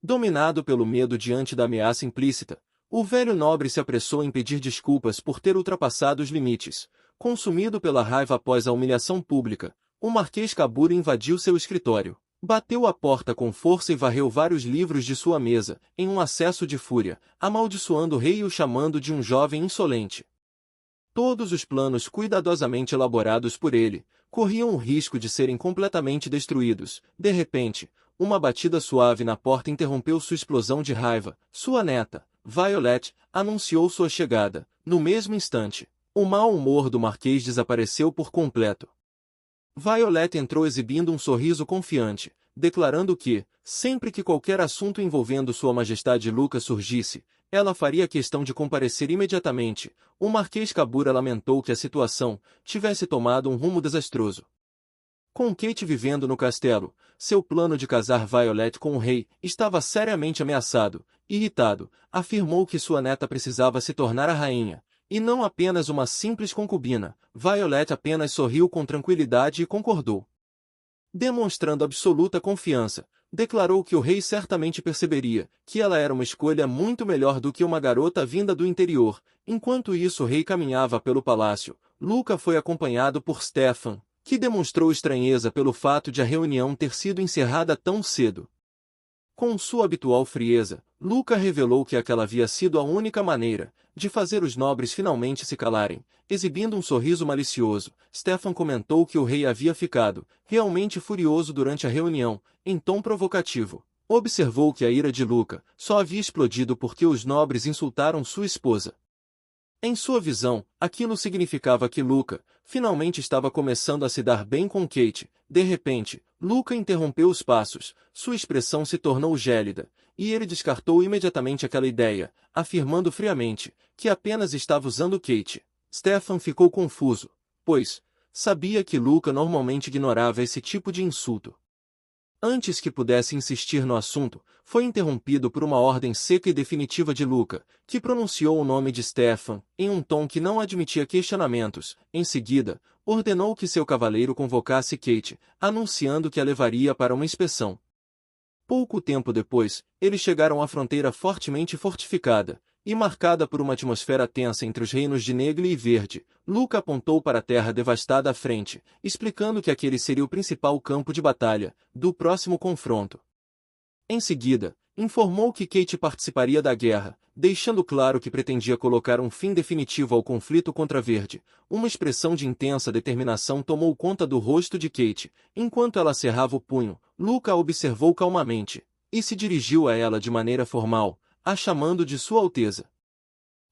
Dominado pelo medo diante da ameaça implícita, o velho nobre se apressou em pedir desculpas por ter ultrapassado os limites. Consumido pela raiva após a humilhação pública, o Marquês Cabura invadiu seu escritório, bateu a porta com força e varreu vários livros de sua mesa, em um acesso de fúria, amaldiçoando o rei e o chamando de um jovem insolente. Todos os planos cuidadosamente elaborados por ele corriam o risco de serem completamente destruídos. De repente, uma batida suave na porta interrompeu sua explosão de raiva. Sua neta, Violet, anunciou sua chegada. No mesmo instante, o mau humor do marquês desapareceu por completo. Violet entrou exibindo um sorriso confiante, declarando que, sempre que qualquer assunto envolvendo Sua Majestade Luca surgisse, ela faria questão de comparecer imediatamente. O Marquês Cabura lamentou que a situação tivesse tomado um rumo desastroso. Com Kate vivendo no castelo, seu plano de casar Violet com o rei estava seriamente ameaçado. Irritado, afirmou que sua neta precisava se tornar a rainha, e não apenas uma simples concubina. Violet apenas sorriu com tranquilidade e concordou. Demonstrando absoluta confiança, declarou que o rei certamente perceberia que ela era uma escolha muito melhor do que uma garota vinda do interior. Enquanto isso, o rei caminhava pelo palácio. Luca foi acompanhado por Stefan, que demonstrou estranheza pelo fato de a reunião ter sido encerrada tão cedo. Com sua habitual frieza, Luca revelou que aquela havia sido a única maneira de fazer os nobres finalmente se calarem. Exibindo um sorriso malicioso, Stefan comentou que o rei havia ficado realmente furioso durante a reunião, em tom provocativo. Observou que a ira de Luca só havia explodido porque os nobres insultaram sua esposa. Em sua visão, aquilo significava que Luca finalmente estava começando a se dar bem com Kate. De repente, Luca interrompeu os passos, sua expressão se tornou gélida, e ele descartou imediatamente aquela ideia, afirmando friamente que apenas estava usando Kate. Stefan ficou confuso, pois sabia que Luca normalmente ignorava esse tipo de insulto. Antes que pudesse insistir no assunto, foi interrompido por uma ordem seca e definitiva de Luca, que pronunciou o nome de Stefan, em um tom que não admitia questionamentos. Em seguida, ordenou que seu cavaleiro convocasse Kate, anunciando que a levaria para uma inspeção. Pouco tempo depois, eles chegaram à fronteira fortemente fortificada, e marcada por uma atmosfera tensa entre os reinos de Negri e Verde. Luca apontou para a terra devastada à frente, explicando que aquele seria o principal campo de batalha do próximo confronto. Em seguida, informou que Kate participaria da guerra, deixando claro que pretendia colocar um fim definitivo ao conflito contra Verde. Uma expressão de intensa determinação tomou conta do rosto de Kate. Enquanto ela cerrava o punho, Luca a observou calmamente, e se dirigiu a ela de maneira formal, a chamando de Sua Alteza.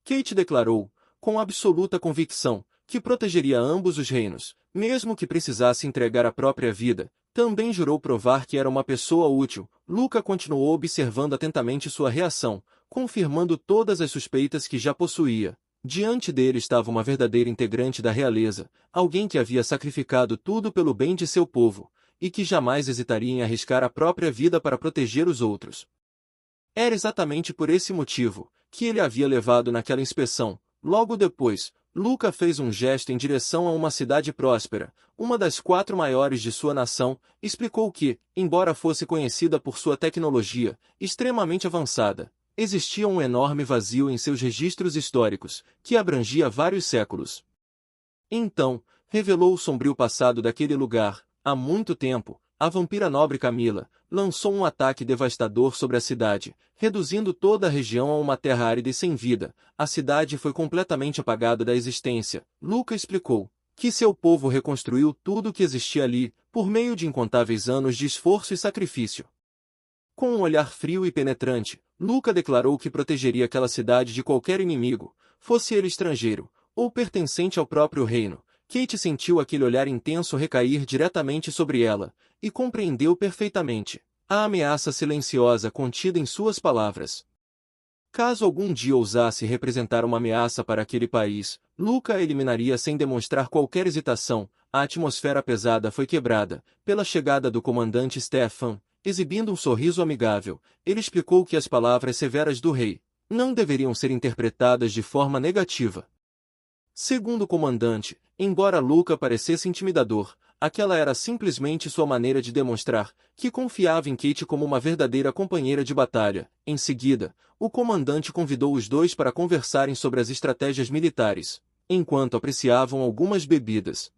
Kate declarou, com absoluta convicção, que protegeria ambos os reinos, mesmo que precisasse entregar a própria vida. Também jurou provar que era uma pessoa útil. Luca continuou observando atentamente sua reação, confirmando todas as suspeitas que já possuía. Diante dele estava uma verdadeira integrante da realeza, alguém que havia sacrificado tudo pelo bem de seu povo, e que jamais hesitaria em arriscar a própria vida para proteger os outros. Era exatamente por esse motivo que ele havia levado naquela inspeção. Logo depois, Luca fez um gesto em direção a uma cidade próspera, uma das 4 maiores de sua nação. Explicou que, embora fosse conhecida por sua tecnologia extremamente avançada, existia um enorme vazio em seus registros históricos, que abrangia vários séculos. Então, revelou o sombrio passado daquele lugar. Há muito tempo, a vampira nobre Camila lançou um ataque devastador sobre a cidade, reduzindo toda a região a uma terra árida e sem vida. A cidade foi completamente apagada da existência. Luca explicou que seu povo reconstruiu tudo o que existia ali, por meio de incontáveis anos de esforço e sacrifício. Com um olhar frio e penetrante, Luca declarou que protegeria aquela cidade de qualquer inimigo, fosse ele estrangeiro, ou pertencente ao próprio reino. Kate sentiu aquele olhar intenso recair diretamente sobre ela, e compreendeu perfeitamente a ameaça silenciosa contida em suas palavras. Caso algum dia ousasse representar uma ameaça para aquele país, Luca a eliminaria sem demonstrar qualquer hesitação. A atmosfera pesada foi quebrada pela chegada do comandante Stefan. Exibindo um sorriso amigável, ele explicou que as palavras severas do rei não deveriam ser interpretadas de forma negativa. Segundo o comandante, embora Luca parecesse intimidador, aquela era simplesmente sua maneira de demonstrar que confiava em Kate como uma verdadeira companheira de batalha. Em seguida, o comandante convidou os dois para conversarem sobre as estratégias militares, enquanto apreciavam algumas bebidas.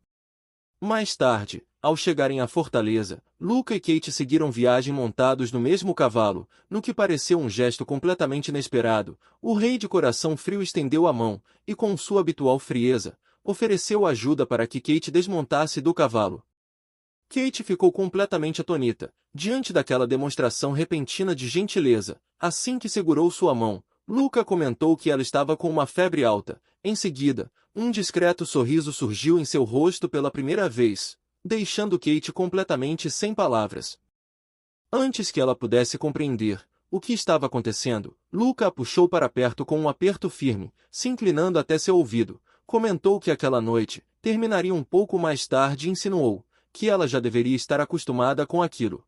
Mais tarde, ao chegarem à fortaleza, Luca e Kate seguiram viagem montados no mesmo cavalo. No que pareceu um gesto completamente inesperado, o rei de coração frio estendeu a mão, e com sua habitual frieza, ofereceu ajuda para que Kate desmontasse do cavalo. Kate ficou completamente atonita, diante daquela demonstração repentina de gentileza. Assim que segurou sua mão, Luca comentou que ela estava com uma febre alta. Em seguida, um discreto sorriso surgiu em seu rosto pela primeira vez, deixando Kate completamente sem palavras. Antes que ela pudesse compreender o que estava acontecendo, Luca a puxou para perto com um aperto firme, se inclinando até seu ouvido. Comentou que aquela noite terminaria um pouco mais tarde e insinuou que ela já deveria estar acostumada com aquilo.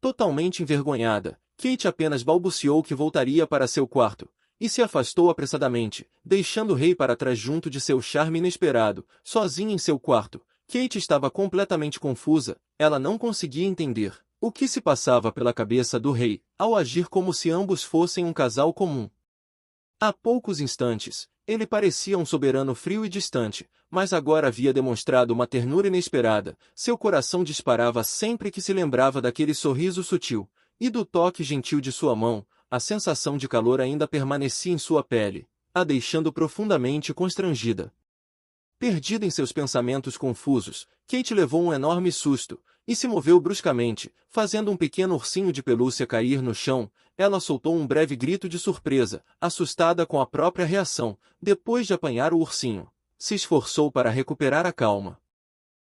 Totalmente envergonhada, Kate apenas balbuciou que voltaria para seu quarto, e se afastou apressadamente, deixando o rei para trás junto de seu charme inesperado. Sozinha em seu quarto, Kate estava completamente confusa. Ela não conseguia entender o que se passava pela cabeça do rei, ao agir como se ambos fossem um casal comum. Há poucos instantes, Ele parecia um soberano frio e distante, mas agora havia demonstrado uma ternura inesperada. Seu coração disparava sempre que se lembrava daquele sorriso sutil, e do toque gentil de sua mão. A sensação de calor ainda permanecia em sua pele, a deixando profundamente constrangida. Perdida em seus pensamentos confusos, Kate levou um enorme susto, e se moveu bruscamente, fazendo um pequeno ursinho de pelúcia cair no chão. Ela soltou um breve grito de surpresa, assustada com a própria reação. Depois de apanhar o ursinho, se esforçou para recuperar a calma.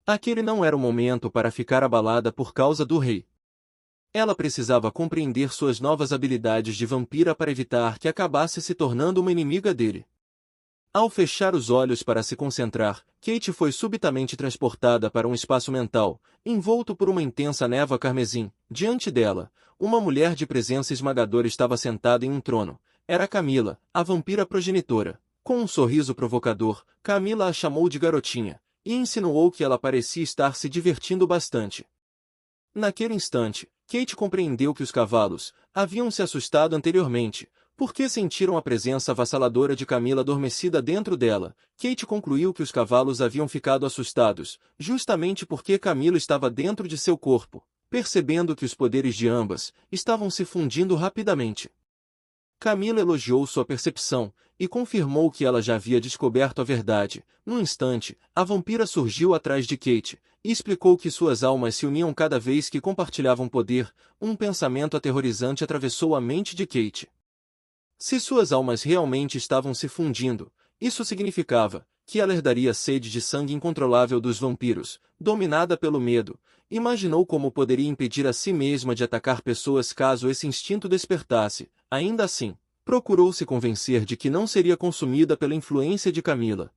Aquele não era o momento para ficar abalada por causa do rei. Ela precisava compreender suas novas habilidades de vampira para evitar que acabasse se tornando uma inimiga dele. Ao fechar os olhos para se concentrar, Kate foi subitamente transportada para um espaço mental, envolto por uma intensa névoa carmesim. Diante dela, uma mulher de presença esmagadora estava sentada em um trono. Era Camila, a vampira progenitora. Com um sorriso provocador, Camila a chamou de garotinha, e insinuou que ela parecia estar se divertindo bastante. Naquele instante, Kate compreendeu que os cavalos haviam se assustado anteriormente, porque sentiram a presença avassaladora de Camila adormecida dentro dela. Kate concluiu que os cavalos haviam ficado assustados, justamente porque Camila estava dentro de seu corpo, percebendo que os poderes de ambas estavam se fundindo rapidamente. Camila elogiou sua percepção e confirmou que ela já havia descoberto a verdade. Num instante, a vampira surgiu atrás de Kate e explicou que suas almas se uniam cada vez que compartilhavam poder. Um pensamento aterrorizante atravessou a mente de Kate. Se suas almas realmente estavam se fundindo, isso significava que ela herdaria sede de sangue incontrolável dos vampiros, dominada pelo medo. Imaginou como poderia impedir a si mesma de atacar pessoas caso esse instinto despertasse. Ainda assim, procurou se convencer de que não seria consumida pela influência de Camila.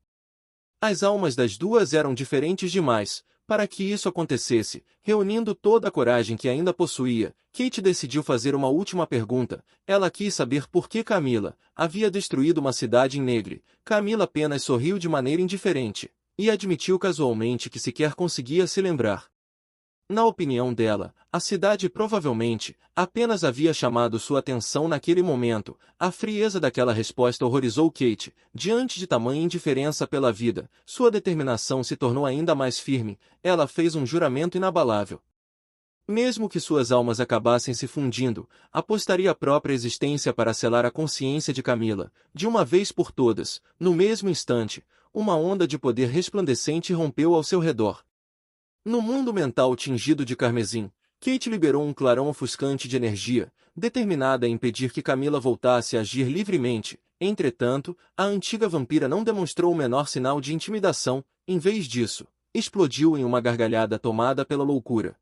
As almas das duas eram diferentes demais para que isso acontecesse. Reunindo toda a coragem que ainda possuía, Kate decidiu fazer uma última pergunta. Ela quis saber por que Camila havia destruído uma cidade em Negre. Camila apenas sorriu de maneira indiferente e admitiu casualmente que sequer conseguia se lembrar. Na opinião dela, a cidade provavelmente apenas havia chamado sua atenção naquele momento. A frieza daquela resposta horrorizou Kate. Diante de tamanha indiferença pela vida, sua determinação se tornou ainda mais firme. Ela fez um juramento inabalável. Mesmo que suas almas acabassem se fundindo, apostaria a própria existência para selar a consciência de Camila, de uma vez por todas. No mesmo instante, uma onda de poder resplandecente rompeu ao seu redor. No mundo mental tingido de carmesim, Kate liberou um clarão ofuscante de energia, determinada a impedir que Camila voltasse a agir livremente. Entretanto, a antiga vampira não demonstrou o menor sinal de intimidação. Em vez disso, explodiu em uma gargalhada tomada pela loucura.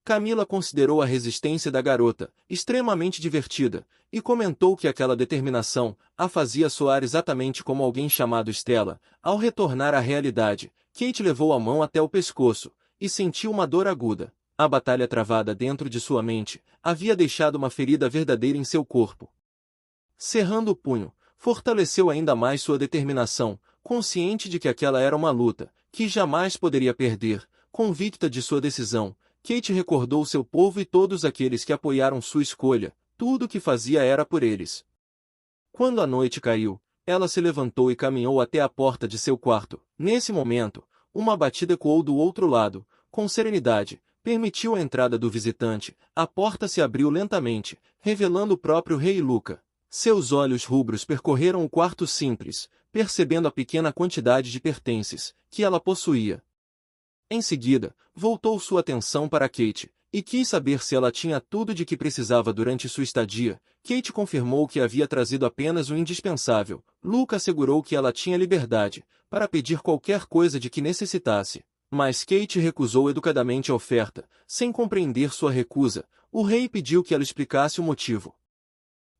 Camila considerou a resistência da garota extremamente divertida, e comentou que aquela determinação a fazia soar exatamente como alguém chamado Stella. Ao retornar à realidade, Kate levou a mão até o pescoço, e sentiu uma dor aguda. A batalha travada dentro de sua mente havia deixado uma ferida verdadeira em seu corpo. Cerrando o punho, fortaleceu ainda mais sua determinação, consciente de que aquela era uma luta que jamais poderia perder. Convicta de sua decisão, Kate recordou seu povo e todos aqueles que apoiaram sua escolha. Tudo o que fazia era por eles. Quando a noite caiu, ela se levantou e caminhou até a porta de seu quarto. Nesse momento, uma batida ecoou do outro lado. Com serenidade, permitiu a entrada do visitante. A porta se abriu lentamente, revelando o próprio rei Luca. Seus olhos rubros percorreram o quarto simples, percebendo a pequena quantidade de pertences que ela possuía. Em seguida, voltou sua atenção para Kate, e quis saber se ela tinha tudo de que precisava durante sua estadia. Kate confirmou que havia trazido apenas o indispensável. Luca assegurou que ela tinha liberdade para pedir qualquer coisa de que necessitasse. Mas Kate recusou educadamente a oferta. Sem compreender sua recusa, o rei pediu que ela explicasse o motivo.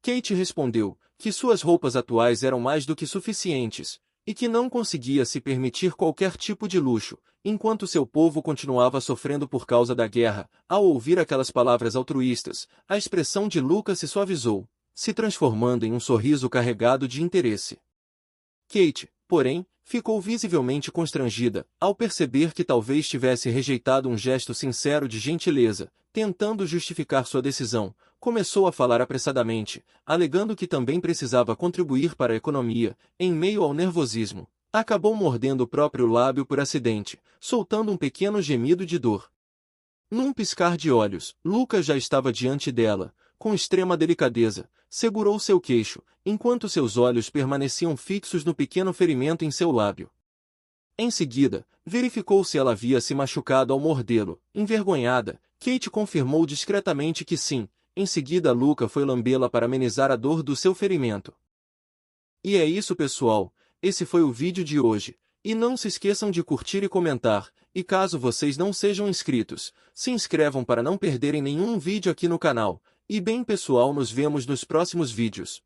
Kate respondeu que suas roupas atuais eram mais do que suficientes, e que não conseguia se permitir qualquer tipo de luxo, enquanto seu povo continuava sofrendo por causa da guerra. Ao ouvir aquelas palavras altruístas, a expressão de Luca se suavizou, se transformando em um sorriso carregado de interesse. Kate, porém, ficou visivelmente constrangida, ao perceber que talvez tivesse rejeitado um gesto sincero de gentileza. Tentando justificar sua decisão, começou a falar apressadamente, alegando que também precisava contribuir para a economia, em meio ao nervosismo. Acabou mordendo o próprio lábio por acidente, soltando um pequeno gemido de dor. Num piscar de olhos, Lucas já estava diante dela, com extrema delicadeza, segurou seu queixo, enquanto seus olhos permaneciam fixos no pequeno ferimento em seu lábio. Em seguida, verificou se ela havia se machucado ao mordê-lo. Envergonhada, Kate confirmou discretamente que sim. Em seguida, Luca foi lambê-la para amenizar a dor do seu ferimento. E é isso, pessoal. Esse foi o vídeo de hoje. E não se esqueçam de curtir e comentar. E caso vocês não sejam inscritos, se inscrevam para não perderem nenhum vídeo aqui no canal. E bem, pessoal, nos vemos nos próximos vídeos.